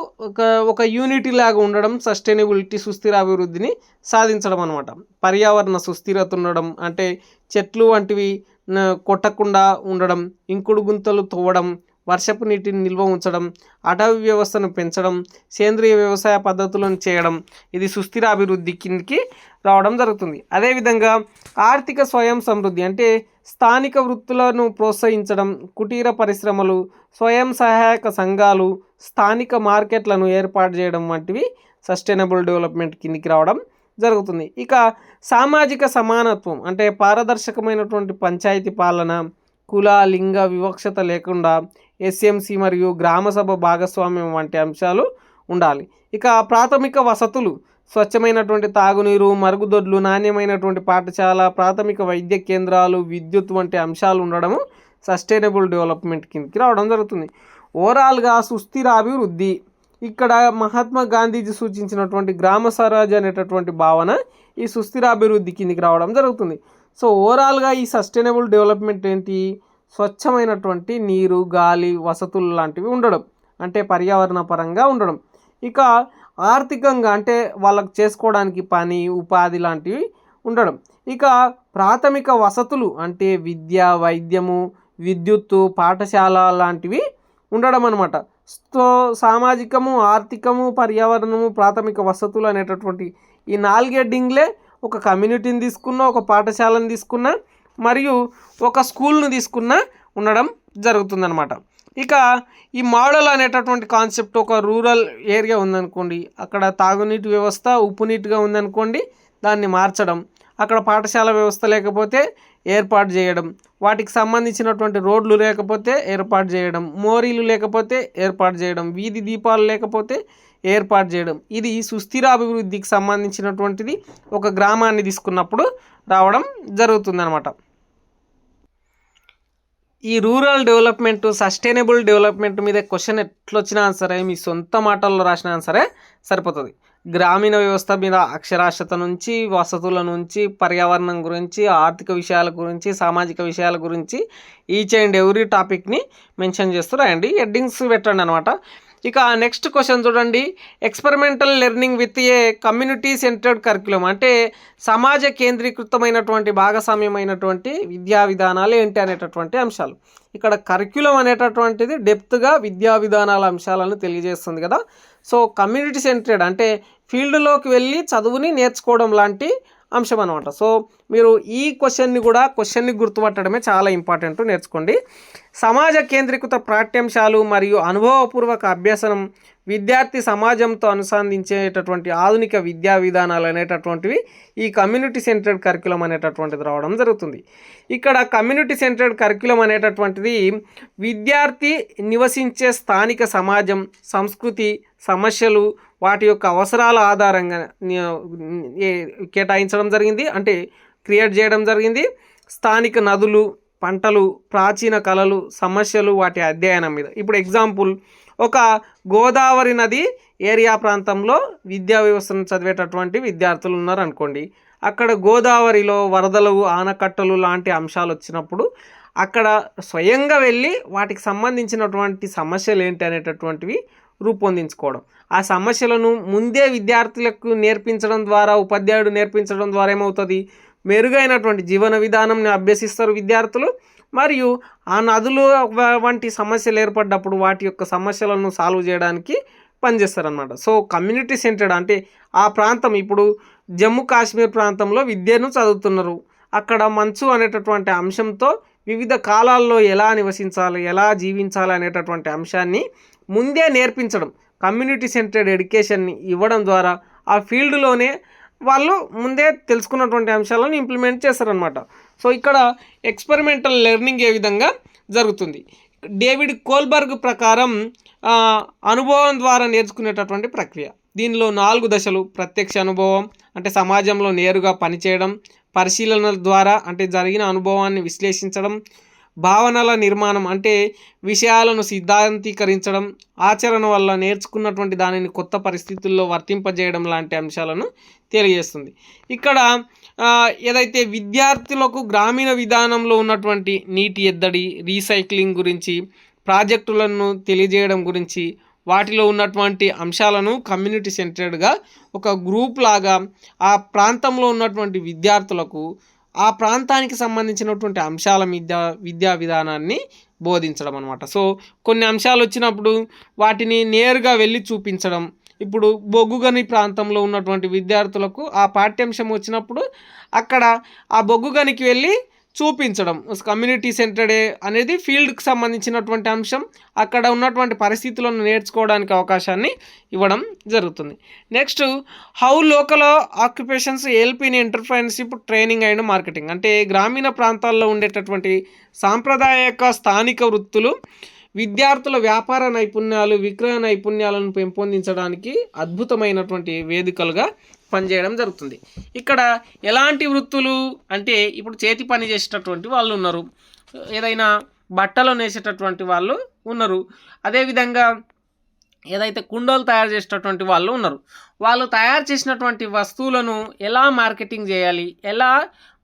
Speaker 1: ఒక యూనిటీ లాగా ఉండడం, సస్టైనబిలిటీ సుస్థిర అభివృద్ధిని సాధించడం అనమాట. పర్యావరణ సుస్థిరత ఉండడం అంటే చెట్లు వంటివి కొట్టకుండా ఉండడం, ఇంకుడు గుంతలు తవ్వడం, వర్షపు నీటిని నిల్వ ఉంచడం, అటవీ వ్యవస్థను పెంచడం, సేంద్రియ వ్యవసాయ పద్ధతులను చేయడం, ఇది సుస్థిర అభివృద్ధి కిందకి రావడం జరుగుతుంది. అదేవిధంగా ఆర్థిక స్వయం సమృద్ధి అంటే స్థానిక వృత్తులను ప్రోత్సహించడం, కుటీర పరిశ్రమలు, స్వయం సహాయక సంఘాలు, స్థానిక మార్కెట్లను ఏర్పాటు చేయడం వంటివి సస్టైనబుల్ డెవలప్మెంట్ కిందికి రావడం జరుగుతుంది. ఇక సామాజిక సమానత్వం అంటే పారదర్శకమైనటువంటి పంచాయతీ పాలన, కుల, లింగ వివక్షత లేకుండా ఎస్ఎంసి మరియు గ్రామసభ భాగస్వామ్యం వంటి అంశాలు ఉండాలి. ఇక ప్రాథమిక వసతులు, స్వచ్ఛమైనటువంటి తాగునీరు, మరుగుదొడ్లు, నాణ్యమైనటువంటి పాఠశాల, ప్రాథమిక వైద్య కేంద్రాలు, విద్యుత్ వంటి అంశాలు ఉండడము సస్టైనబుల్ డెవలప్మెంట్ కిందకి రావడం జరుగుతుంది. ఓవరాల్గా సుస్థిర అభివృద్ధి, ఇక్కడ మహాత్మా గాంధీజీ సూచించినటువంటి గ్రామ స్వరాజ్ అనేటటువంటి భావన ఈ సుస్థిరాభివృద్ధి కిందికి రావడం జరుగుతుంది. సో ఓవరాల్గా ఈ సస్టైనబుల్ డెవలప్మెంట్ ఏంటి? స్వచ్ఛమైనటువంటి నీరు, గాలి, వసతులు లాంటివి ఉండడం, అంటే పర్యావరణ పరంగా ఉండడం. ఇక ఆర్థికంగా అంటే వాళ్ళకు చేసుకోవడానికి పని, ఉపాధి లాంటివి ఉండడం. ఇక ప్రాథమిక వసతులు అంటే విద్య, వైద్యము, విద్యుత్తు, పాఠశాల లాంటివి ఉండడం అనమాట. సో సామాజికము, ఆర్థికము, పర్యావరణము, ప్రాథమిక వసతులు అనేటటువంటి ఈ 4 హెడ్డింగ్లే ఒక కమ్యూనిటీని తీసుకున్నా, ఒక పాఠశాలను తీసుకున్నా, మరియు ఒక స్కూల్ను తీసుకున్నా ఉండడం జరుగుతుందన్నమాట. ఇక ఈ మోడల్ అనేటటువంటి కాన్సెప్ట్ ఒక రూరల్ ఏరియా ఉందనుకోండి, అక్కడ తాగునీటి వ్యవస్థ ఉప్పు నీటిగా ఉందనుకోండి, దాన్ని మార్చడం, అక్కడ పాఠశాల వ్యవస్థ లేకపోతే ఏర్పాటు చేయడం, వాటికి సంబంధించినటువంటి రోడ్లు లేకపోతే ఏర్పాటు చేయడం, మోరీలు లేకపోతే ఏర్పాటు చేయడం, వీధి దీపాలు లేకపోతే ఏర్పాటు చేయడం. ఇది సుస్థిరాభివృద్ధికి సంబంధించినటువంటిది ఒక గ్రామాన్ని తీసుకున్నప్పుడు రావడం జరుగుతుందన్నమాట. ఈ రూరల్ డెవలప్మెంట్, సస్టైనబుల్ డెవలప్మెంట్ మీద క్వశ్చన్ ఎట్లొచ్చినా సరే మీ సొంత మాటల్లో రాసినా సరే సరిపోతుంది. గ్రామీణ వ్యవస్థ మీద అక్షరాస్యత నుంచి, వసతుల నుంచి, పర్యావరణం గురించి, ఆర్థిక విషయాల గురించి, సామాజిక విషయాల గురించి ఈచ్ అండ్ ఎవ్రీ టాపిక్ని మెన్షన్ చేస్తూ రాయండి, హెడ్డింగ్స్ పెట్టండి అనమాట. ఇక నెక్స్ట్ క్వశ్చన్ చూడండి. Experimental learning with a community centered curriculum, అంటే సమాజ కేంద్రీకృతమైనటువంటి భాగస్వామ్యమైనటువంటి విద్యా విధానాలు ఏంటి అనేటటువంటి అంశాలు. ఇక్కడ కరిక్యులం అనేటటువంటిది డెప్త్గా విద్యా విధానాల అంశాలను తెలియజేస్తుంది కదా. సో కమ్యూనిటీ సెంటర్డ్ అంటే ఫీల్డ్లోకి వెళ్ళి చదువుని నేర్చుకోవడం లాంటి అంశం అనమాట. సో మీరు ఈ క్వశ్చన్ని గుర్తుపట్టడమే చాలా ఇంపార్టెంట్, నేర్చుకోండి. సమాజ కేంద్రీకృత పాఠ్యాంశాలు మరియు అనుభవపూర్వక అభ్యసనం విద్యార్థి సమాజంతో అనుసంధించేటటువంటి ఆధునిక విద్యా విధానాలు అనేటటువంటివి ఈ కమ్యూనిటీ సెంటర్డ్ కరిక్యులం అనేటటువంటిది రావడం జరుగుతుంది. ఇక్కడ కమ్యూనిటీ సెంటర్డ్ కరిక్యులం అనేటటువంటిది విద్యార్థి నివసించే స్థానిక సమాజం, సంస్కృతి, సమస్యలు, వాటి యొక్క అవసరాల ఆధారంగా కేటాయించడం జరిగింది, అంటే క్రియేట్ చేయడం జరిగింది. స్థానిక నదులు, పంటలు, ప్రాచీన కళలు, సమస్యలు, వాటి అధ్యయనం మీద. ఇప్పుడు ఎగ్జాంపుల్, ఒక గోదావరి నది ఏరియా ప్రాంతంలో విద్యా వ్యవస్థను చదివేటటువంటి విద్యార్థులు ఉన్నారు అనుకోండి. అక్కడ గోదావరిలో వరదలు, ఆనకట్టలు లాంటి అంశాలు వచ్చినప్పుడు అక్కడ స్వయంగా వెళ్ళి వాటికి సంబంధించినటువంటి సమస్యలు ఏంటి అనేటటువంటివి రూపొందించుకోవడం. ఆ సమస్యలను ముందే విద్యార్థులకు నేర్పించడం ద్వారా, ఉపాధ్యాయుడు నేర్పించడం ద్వారా ఏమవుతుంది, మెరుగైనటువంటి జీవన విధానంని అభ్యసిస్తారు విద్యార్థులు. మరియు ఆ నదులు వంటి సమస్యలు ఏర్పడ్డప్పుడు వాటి యొక్క సమస్యలను సాల్వ్ చేయడానికి పనిచేస్తారనమాట. సో కమ్యూనిటీ సెంటర్డ్ అంటే ఆ ప్రాంతం, ఇప్పుడు జమ్మూ కాశ్మీర్ ప్రాంతంలో విద్యను చదువుతున్నారు, అక్కడ మంచు అనేటటువంటి అంశంతో వివిధ కాలాల్లో ఎలా నివసించాలి, ఎలా జీవించాలి అనేటటువంటి అంశాన్ని ముందే నేర్పించడం, కమ్యూనిటీ సెంటర్డ్ ఎడ్యుకేషన్ని ఇవ్వడం ద్వారా ఆ ఫీల్డ్లోనే వాళ్ళు ముందే తెలుసుకున్నటువంటి అంశాలను ఇంప్లిమెంట్ చేస్తారనమాట. సో ఇక్కడ ఎక్స్పెరిమెంటల్ లెర్నింగ్ ఏ విధంగా జరుగుతుంది? డేవిడ్ కోల్బర్గ్ ప్రకారం అనుభవం ద్వారా నేర్చుకునేటటువంటి ప్రక్రియ. దీనిలో 4 దశలు: ప్రత్యక్ష అనుభవం అంటే సమాజంలో నేరుగా పనిచేయడం, పరిశీలనల ద్వారా అంటే జరిగిన అనుభవాన్ని విశ్లేషించడం, భావనల నిర్మాణం అంటే విషయాలను సిద్ధాంతీకరించడం, ఆచరణ వల్ల నేర్చుకున్నటువంటి దానిని కొత్త పరిస్థితుల్లో వర్తింపజేయడం లాంటి అంశాలను తెలియజేస్తుంది. ఇక్కడ ఏదైతే విద్యార్థులకు గ్రామీణ విధానంలో ఉన్నటువంటి నీటి ఎద్దడి, రీసైక్లింగ్ గురించి, ప్రాజెక్టులను తెలియజేయడం గురించి, వాటిలో ఉన్నటువంటి అంశాలను కమ్యూనిటీ సెంటర్డ్గా ఒక గ్రూప్ లాగా ఆ ప్రాంతంలో ఉన్నటువంటి విద్యార్థులకు ఆ ప్రాంతానికి సంబంధించినటువంటి అంశాల మీద విద్యా విధానాన్ని బోధించడం అనమాట. సో కొన్ని అంశాలు వచ్చినప్పుడు వాటిని నేరుగా వెళ్ళి చూపించడం. ఇప్పుడు బొగ్గుగని ప్రాంతంలో ఉన్నటువంటి విద్యార్థులకు ఆ పాఠ్యాంశం వచ్చినప్పుడు అక్కడ ఆ బొగ్గుగనికి వెళ్ళి చూపించడం. కమ్యూనిటీ సెంటర్డ్ అనేది ఫీల్డ్కి సంబంధించినటువంటి అంశం, అక్కడ ఉన్నటువంటి పరిస్థితులను నేర్చుకోవడానికి అవకాశాన్ని ఇవ్వడం జరుగుతుంది. Next, how local occupations help in entrepreneurship training and marketing, అంటే గ్రామీణ ప్రాంతాల్లో ఉండేటటువంటి సాంప్రదాయక స్థానిక వృత్తులు విద్యార్థుల వ్యాపార నైపుణ్యాలు, విక్రయ నైపుణ్యాలను పెంపొందించడానికి అద్భుతమైనటువంటి వేదికలుగా పనిచేయడం జరుగుతుంది. ఇక్కడ ఎలాంటి వృత్తులు అంటే ఇప్పుడు చేతి పని చేసేటటువంటి వాళ్ళు ఉన్నారు, ఏదైనా బట్టలు నేసేటటువంటి వాళ్ళు ఉన్నారు, అదేవిధంగా ఏదైతే కుండలు తయారు చేసేటటువంటి వాళ్ళు ఉన్నారు, వాళ్ళు తయారు చేసినటువంటి వస్తువులను ఎలా మార్కెటింగ్ చేయాలి, ఎలా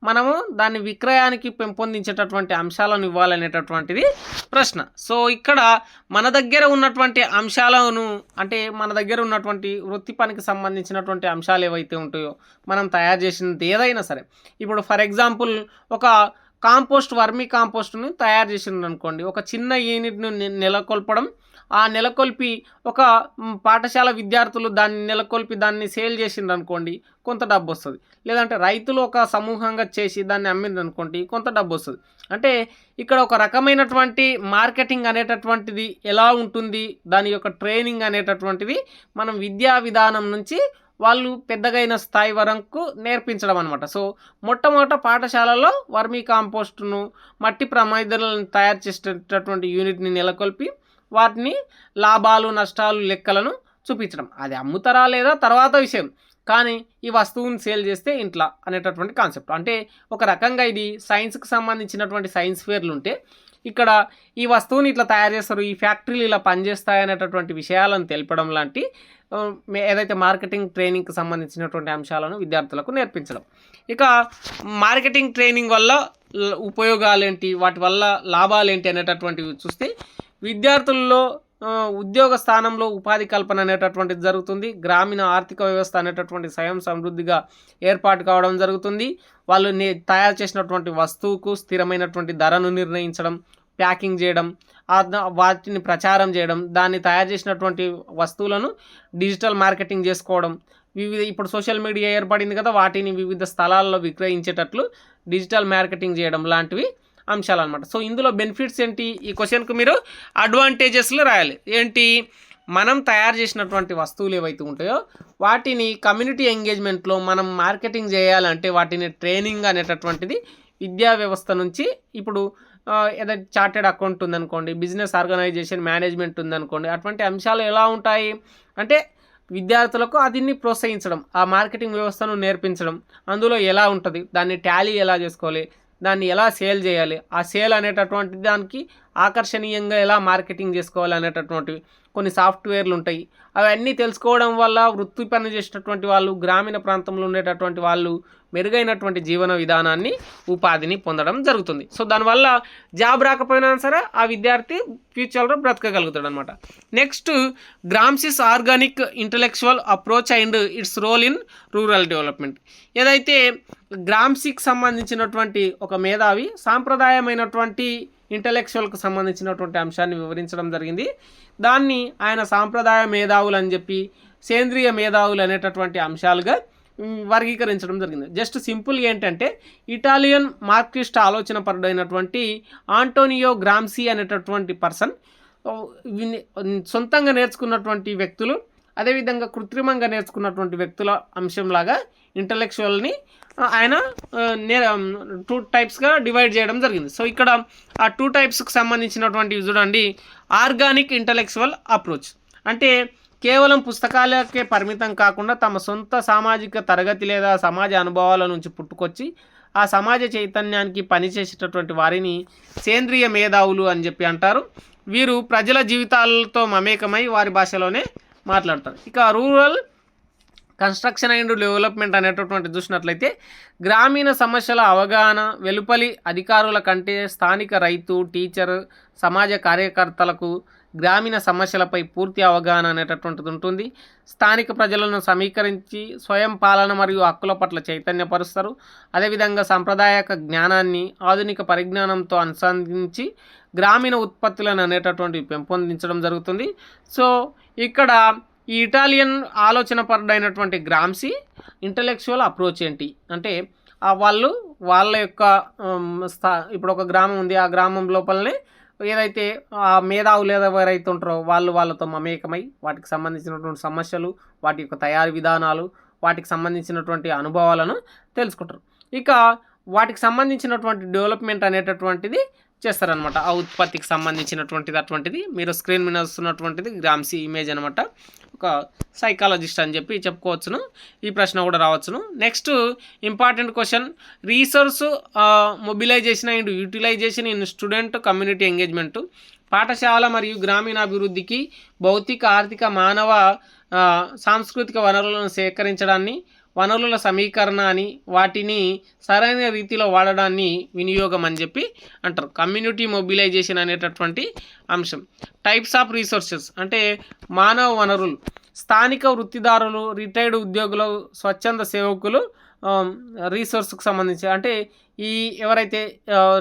Speaker 1: మనము దాన్ని విక్రయానికి పెంపొందించేటటువంటి అంశాలను ఇవ్వాలనేటటువంటిది ప్రశ్న. సో ఇక్కడ మన దగ్గర ఉన్నటువంటి అంశాలను, అంటే మన దగ్గర ఉన్నటువంటి వృత్తి పనికి సంబంధించినటువంటి అంశాలు ఏవైతే ఉంటాయో, మనం తయారు చేసినది ఏదైనా సరే, ఇప్పుడు ఫర్ ఎగ్జాంపుల్ ఒక వర్మీ కాంపోస్ట్ని తయారు చేసిండ్రు అనుకోండి, ఒక చిన్న యూనిట్ను నెలకొల్పడం, ఆ నెలకొల్పి ఒక పాఠశాల విద్యార్థులు దాన్ని నెలకొల్పి దాన్ని సేల్ చేసిండ్రు అనుకోండి, కొంత డబ్బు వస్తుంది. లేదంటే రైతులు ఒక సమూహంగా చేసి దాన్ని అమ్మిండ్రు అనుకోండి, కొంత డబ్బు వస్తుంది. అంటే ఇక్కడ ఒక రకమైనటువంటి మార్కెటింగ్ అనేటటువంటిది ఎలా ఉంటుంది, దాని యొక్క ట్రైనింగ్ అనేటటువంటిది మనం విద్యా విధానం నుంచి వాళ్ళు పెద్దగైన స్థాయి వరకు నేర్పించడం అనమాట. సో మొట్టమొదట పాఠశాలలో వర్మీ కాంపోస్ట్ను, మట్టి ప్రమాదాలను తయారు చేసేటటువంటి యూనిట్ని నెలకొల్పి వాటిని లాభాలు నష్టాలు లెక్కలను చూపించడం. అది అమ్ముతారా లేదా తర్వాత విషయం, కానీ ఈ వస్తువుని సేల్ చేస్తే ఇంట్లో అనేటటువంటి కాన్సెప్ట్. అంటే ఒక రకంగా ఇది సైన్స్కి సంబంధించినటువంటి సైన్స్ ఫేర్లు ఉంటే, ఇక్కడ ఈ వస్తువుని ఇట్లా తయారు చేస్తారు, ఈ ఫ్యాక్టరీలు ఇలా పనిచేస్తాయి అనేటటువంటి విషయాలను తెలపడం లాంటి ఏదైతే మార్కెటింగ్ ట్రైనింగ్కి సంబంధించినటువంటి అంశాలను విద్యార్థులకు నేర్పించడం. ఇక మార్కెటింగ్ ట్రైనింగ్ వల్ల ఉపయోగాలు ఏంటి, వాటి వల్ల లాభాలు ఏంటి అనేటటువంటివి చూస్తే, విద్యార్థుల్లో ఉద్యోగ స్థానంలో ఉపాధి కల్పన అనేటటువంటిది జరుగుతుంది. గ్రామీణ ఆర్థిక వ్యవస్థ అనేటటువంటి స్వయం సమృద్ధిగా ఏర్పాటు కావడం జరుగుతుంది. వాళ్ళు తయారు చేసినటువంటి వస్తువుకు స్థిరమైనటువంటి ధరను నిర్ణయించడం, ప్యాకింగ్ చేయడం, వాటిని ప్రచారం చేయడం, దాన్ని తయారు చేసినటువంటి వస్తువులను డిజిటల్ మార్కెటింగ్ చేసుకోవడం, ఇప్పుడు సోషల్ మీడియా ఏర్పడింది కదా, వాటిని వివిధ స్థలాల్లో విక్రయించేటట్లు డిజిటల్ మార్కెటింగ్ చేయడం లాంటివి అంశాలు అనమాట. సో ఇందులో బెనిఫిట్స్ ఏంటి, ఈ క్వశ్చన్కు మీరు అడ్వాంటేజెస్లో రాయాలి. ఏంటి, మనం తయారు చేసినటువంటి వస్తువులు ఏవైతే ఉంటాయో వాటిని కమ్యూనిటీ ఎంగేజ్మెంట్లో మనం మార్కెటింగ్ చేయాలంటే వాటిని ట్రైనింగ్ అనేటటువంటిది విద్యా వ్యవస్థ నుంచి, ఇప్పుడు ఏదైతే చార్టెడ్ అకౌంట్ ఉందనుకోండి, బిజినెస్ ఆర్గనైజేషన్ మేనేజ్మెంట్ ఉందనుకోండి, అటువంటి అంశాలు ఎలా ఉంటాయి అంటే విద్యార్థులకు దీన్ని ప్రోత్సహించడం, ఆ మార్కెటింగ్ వ్యవస్థను నేర్పించడం, అందులో ఎలా ఉంటుంది, దాన్ని టాలీ ఎలా చేసుకోవాలి, దాన్ని ఎలా సేల్ చేయాలి, ఆ సేల్ అనేటటువంటి దానికి ఆకర్షణీయంగా ఎలా మార్కెటింగ్ చేసుకోవాలి అనేటటువంటివి కొన్ని సాఫ్ట్వేర్లు ఉంటాయి. అవన్నీ తెలుసుకోవడం వల్ల వృత్తి పని చేసేటటువంటి వాళ్ళు, గ్రామీణ ప్రాంతంలో ఉండేటటువంటి వాళ్ళు మెరుగైనటువంటి జీవన విధానాన్ని, ఉపాధిని పొందడం జరుగుతుంది. సో దానివల్ల జాబ్ రాకపోయినా సరే ఆ విద్యార్థి ఫ్యూచర్లో బ్రతకగలుగుతాడు అనమాట. Next, Gramsci's organic intellectual approach and its role in rural development. ఏదైతే గ్రామ్సీకి సంబంధించినటువంటి ఒక మేధావి సాంప్రదాయమైనటువంటి ఇంటలెక్చువల్కు సంబంధించినటువంటి అంశాన్ని వివరించడం జరిగింది. దాన్ని ఆయన సాంప్రదాయ మేధావులు అని చెప్పి, సేంద్రియ మేధావులు అనేటటువంటి అంశాలుగా వర్గీకరించడం జరిగింది. జస్ట్ సింపుల్ ఏంటంటే, ఇటాలియన్ మార్క్సిస్ట్ ఆలోచన పరుడైనటువంటి ఆంటోనియో గ్రామ్సీ అనేటటువంటి పర్సన్, సొంతంగా నేర్చుకున్నటువంటి వ్యక్తులు, అదేవిధంగా కృత్రిమంగా నేర్చుకున్నటువంటి వ్యక్తుల అంశంలాగా ఇంటలెక్చువల్ని ఆయన 2 టైప్స్గా డివైడ్ చేయడం జరిగింది. సో ఇక్కడ ఆ 2 టైప్స్కి సంబంధించినటువంటి చూడండి, ఆర్గానిక్ ఇంటలెక్చువల్ అప్రోచ్ అంటే కేవలం పుస్తకాలకే పరిమితం కాకుండా తమ సొంత సామాజిక తరగతి లేదా సమాజ అనుభవాల నుంచి పుట్టుకొచ్చి ఆ సమాజ చైతన్యానికి పనిచేసేటటువంటి వారిని సేంద్రియ మేధావులు అని చెప్పి అంటారు. వీరు ప్రజల జీవితాలతో మమేకమై వారి భాషలోనే మాట్లాడతారు. ఇక రూరల్ కన్స్ట్రక్షన్ అండ్ డెవలప్మెంట్ అనేటటువంటి చూసినట్లయితే, గ్రామీణ సమస్యల అవగాహన వెలుపలి అధికారుల కంటే స్థానిక రైతు, టీచర్, సమాజ కార్యకర్తలకు గ్రామీణ సమస్యలపై పూర్తి అవగాహన అనేటటువంటిది ఉంటుంది. స్థానిక ప్రజలను సమీకరించి స్వయం పాలన మరియు హక్కుల పట్ల చైతన్యపరుస్తారు. అదేవిధంగా సాంప్రదాయక జ్ఞానాన్ని ఆధునిక పరిజ్ఞానంతో అనుసంధించి గ్రామీణ ఉత్పత్తులను అనేటటువంటివి పెంపొందించడం జరుగుతుంది. సో ఇక్కడ ఈ ఇటాలియన్ ఆలోచన పరుడైనటువంటి గ్రామ్సీ ఇంటలెక్చువల్ అప్రోచ్ ఏంటి అంటే, వాళ్ళ యొక్క ఇప్పుడు ఒక గ్రామం ఉంది, ఆ గ్రామం లోపలనే ఏదైతే మేధావులు ఎవరైతే ఉంటారో వాళ్ళతో మమేకమై వాటికి సంబంధించినటువంటి సమస్యలు, వాటి యొక్క తయారీ విధానాలు, వాటికి సంబంధించినటువంటి అనుభవాలను తెలుసుకుంటారు. ఇక వాటికి సంబంధించినటువంటి డెవలప్మెంట్ అనేటటువంటిది చేస్తారనమాట. ఆ ఉత్పత్తికి సంబంధించినటువంటిది మీరు స్క్రీన్ మీద వస్తున్నటువంటిది గ్రామ్సీ ఇమేజ్ అనమాట. ఒక సైకాలజిస్ట్ అని చెప్పి చెప్పుకోవచ్చును. ఈ ప్రశ్న కూడా రావచ్చును. Next important question, resource mobilization and utilization in student community engagement. పాఠశాల మరియు గ్రామీణాభివృద్ధికి భౌతిక, ఆర్థిక, మానవ, సాంస్కృతిక వనరులను సేకరించడాన్ని, వనరుల సమీకరణ అని, వాటిని సరైన రీతిలో వాడడాన్ని వినియోగం అని చెప్పి అంటారు. కమ్యూనిటీ మొబిలైజేషన్ అనేటటువంటి అంశం. టైప్స్ ఆఫ్ రీసోర్సెస్ అంటే మానవ వనరులు, స్థానిక వృత్తిదారులు, రిటైర్డ్ ఉద్యోగులు, స్వచ్ఛంద సేవకులు, రీసోర్స్కి సంబంధించి అంటే ఈ ఎవరైతే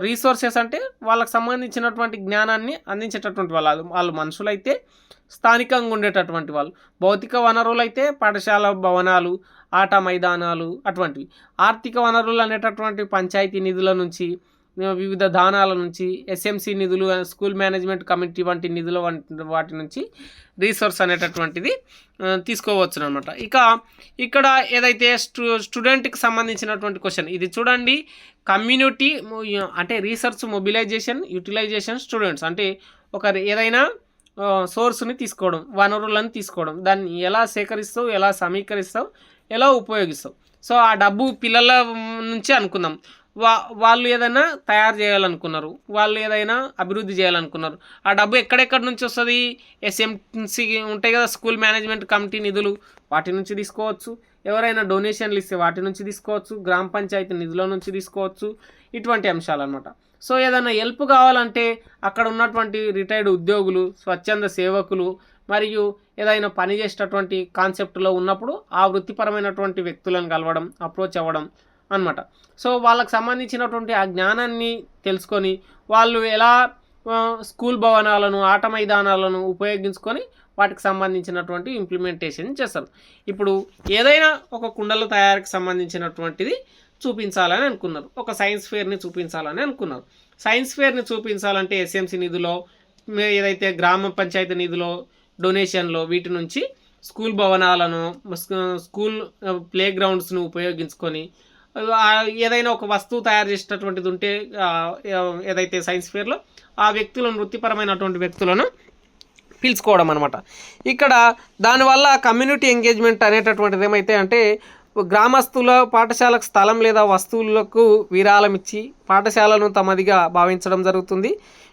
Speaker 1: రీసోర్సెస్ అంటే వాళ్ళకి సంబంధించినటువంటి జ్ఞానాన్ని అందించేటటువంటి వాళ్ళు మనుషులైతే స్థానికంగా ఉండేటటువంటి వాళ్ళు, భౌతిక వనరులు అయితే పాఠశాల భవనాలు, ఆట మైదానాలు అటువంటివి, ఆర్థిక వనరులు అనేటటువంటి పంచాయతీ నిధుల నుంచి, వివిధ దానాల నుంచి, ఎస్ఎంసి నిధులు, స్కూల్ మేనేజ్మెంట్ కమిటీ వంటి నిధుల వాటి నుంచి రీసోర్స్ అనేటటువంటిది తీసుకోవచ్చు అనమాట. ఇక ఇక్కడ ఏదైతే స్టూడెంట్కి సంబంధించినటువంటి క్వశ్చన్ ఇది చూడండి. కమ్యూనిటీ అంటే రీసెర్చ్ మొబిలైజేషన్, యూటిలైజేషన్, స్టూడెంట్స్ అంటే ఒక ఏదైనా సోర్స్ని తీసుకోవడం, వనరులను తీసుకోవడం, దాన్ని ఎలా సేకరిస్తావు, ఎలా సమీకరిస్తావు, ఎలా ఉపయోగిస్తావు. సో ఆ డబ్బు పిల్లల నుంచి అనుకుందాం, వాళ్ళు ఏదైనా తయారు చేయాలనుకున్నారు, వాళ్ళు ఏదైనా అభివృద్ధి చేయాలనుకున్నారు, ఆ డబ్బు ఎక్కడెక్కడి నుంచి వస్తుంది? ఎస్ఎంసి ఉంటాయి కదా, స్కూల్ మేనేజ్మెంట్ కమిటీ నిధులు, వాటి నుంచి తీసుకోవచ్చు. ఎవరైనా డొనేషన్లు ఇస్తే వాటి నుంచి తీసుకోవచ్చు. గ్రామ పంచాయతీ నిధుల నుంచి తీసుకోవచ్చు. ఇటువంటి అంశాలు అనమాట. సో ఏదైనా హెల్ప్ కావాలంటే అక్కడ ఉన్నటువంటి రిటైర్డ్ ఉద్యోగులు, స్వచ్ఛంద సేవకులు మరియు ఏదైనా పని చేసేటటువంటి కాన్సెప్ట్లో ఉన్నప్పుడు ఆ వృత్తిపరమైనటువంటి వ్యక్తులను కలవడం, అప్రోచ్ అవ్వడం అనమాట. సో వాళ్ళకి సంబంధించినటువంటి ఆ జ్ఞానాన్ని తెలుసుకొని వాళ్ళు ఎలా స్కూల్ భవనాలను, ఆట మైదానాలను ఉపయోగించుకొని వాటికి సంబంధించినటువంటి ఇంప్లిమెంటేషన్ చేస్తారు. ఇప్పుడు ఏదైనా ఒక కుండల తయారీకి సంబంధించినటువంటిది చూపించాలని అనుకున్నారు, ఒక సైన్స్ ఫేర్ని చూపించాలని అనుకున్నారు. సైన్స్ ఫేర్ని చూపించాలంటే ఎస్ఎంసి నిధులో, ఏదైతే గ్రామ పంచాయతీ నిధులో, డొనేషన్లో వీటి నుంచి స్కూల్ భవనాలను, స్కూల్ ప్లే గ్రౌండ్స్ను ఉపయోగించుకొని ఏదైనా ఒక వస్తువు తయారు చేసేటటువంటిది ఉంటే ఏదైతే సైన్స్ ఫేర్లో ఆ వ్యక్తులను, వృత్తిపరమైనటువంటి వ్యక్తులను పిలుచుకోవడం అనమాట. ఇక్కడ దానివల్ల కమ్యూనిటీ ఎంగేజ్మెంట్ అనేటటువంటిది ఏమైతే అంటే గ్రామస్తుల పాఠశాలకు స్థలం లేదా వస్తువులకు విరాళం ఇచ్చి పాఠశాలను తమదిగా భావించడం జరుగుతుంది.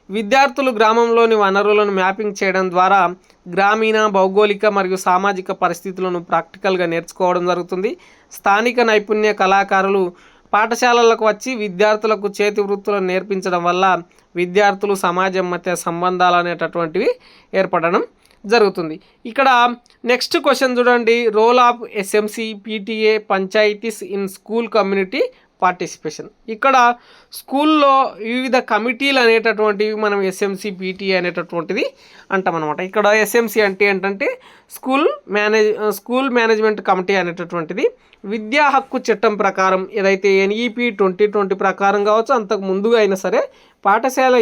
Speaker 1: విద్యార్థులు గ్రామంలోని వనరులను మ్యాపింగ్ చేయడం ద్వారా గ్రామీణ, భౌగోళిక మరియు సామాజిక పరిస్థితులను ప్రాక్టికల్గా నేర్చుకోవడం జరుగుతుంది. స్థానిక నైపుణ్య కళాకారులు పాఠశాలలకు వచ్చి విద్యార్థులకు చేతి వృత్తులను నేర్పించడం వల్ల విద్యార్థులు సమాజం మధ్య సంబంధాలు అనేటటువంటివి ఏర్పడడం జరుగుతుంది. ఇక్కడ నెక్స్ట్ క్వశ్చన్ చూడండి. Role of SMC, PTA, panchayats in school community participation. ఇక్కడ స్కూల్లో వివిధ కమిటీలు అనేటటువంటివి మనం ఎస్ఎంసి, పీటీఏ అనేటటువంటిది అంటాం అనమాట. ఇక్కడ ఎస్ఎంసి అంటే ఏంటంటే స్కూల్ మేనేజ్మెంట్ కమిటీ అనేటటువంటిది విద్యా హక్కు చట్టం ప్రకారం ఏదైతే ఎన్ఈపి 2020 ప్రకారం కావచ్చు, అంతకు ముందుగా అయినా సరే పాఠశాల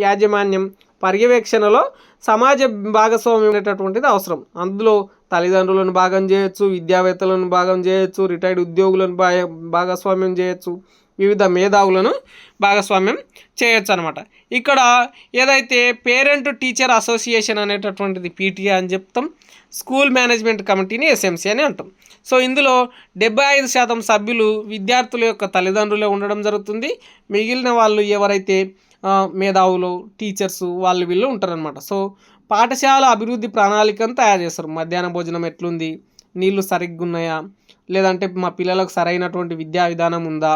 Speaker 1: యాజమాన్యం పర్యవేక్షణలో సమాజ భాగస్వామ్యం అనేటటువంటిది అవసరం. అందులో తల్లిదండ్రులను భాగం చేయొచ్చు, విద్యావేత్తలను భాగం చేయొచ్చు, రిటైర్డ్ ఉద్యోగులను భాగస్వామ్యం చేయొచ్చు, వివిధ మేధావులను భాగస్వామ్యం చేయొచ్చు అనమాట. ఇక్కడ ఏదైతే పేరెంట్ టీచర్ అసోసియేషన్ అనేటటువంటిది పీటీఏ అని చెప్తాం, స్కూల్ మేనేజ్మెంట్ కమిటీని ఎస్ఎంసి అని అంటాం. సో ఇందులో 75% సభ్యులు విద్యార్థుల యొక్క తల్లిదండ్రులే ఉండడం జరుగుతుంది. మిగిలిన వాళ్ళు ఎవరైతే మేధావులు, టీచర్స్, వీళ్ళు ఉంటారనమాట. సో పాఠశాల అభివృద్ధి ప్రణాళికను తయారు చేస్తారు. మధ్యాహ్న భోజనం ఎట్లుంది, నీళ్లు సరిగ్గా ఉన్నాయా, లేదంటే మా పిల్లలకు సరైనటువంటి విద్యా విధానం ఉందా,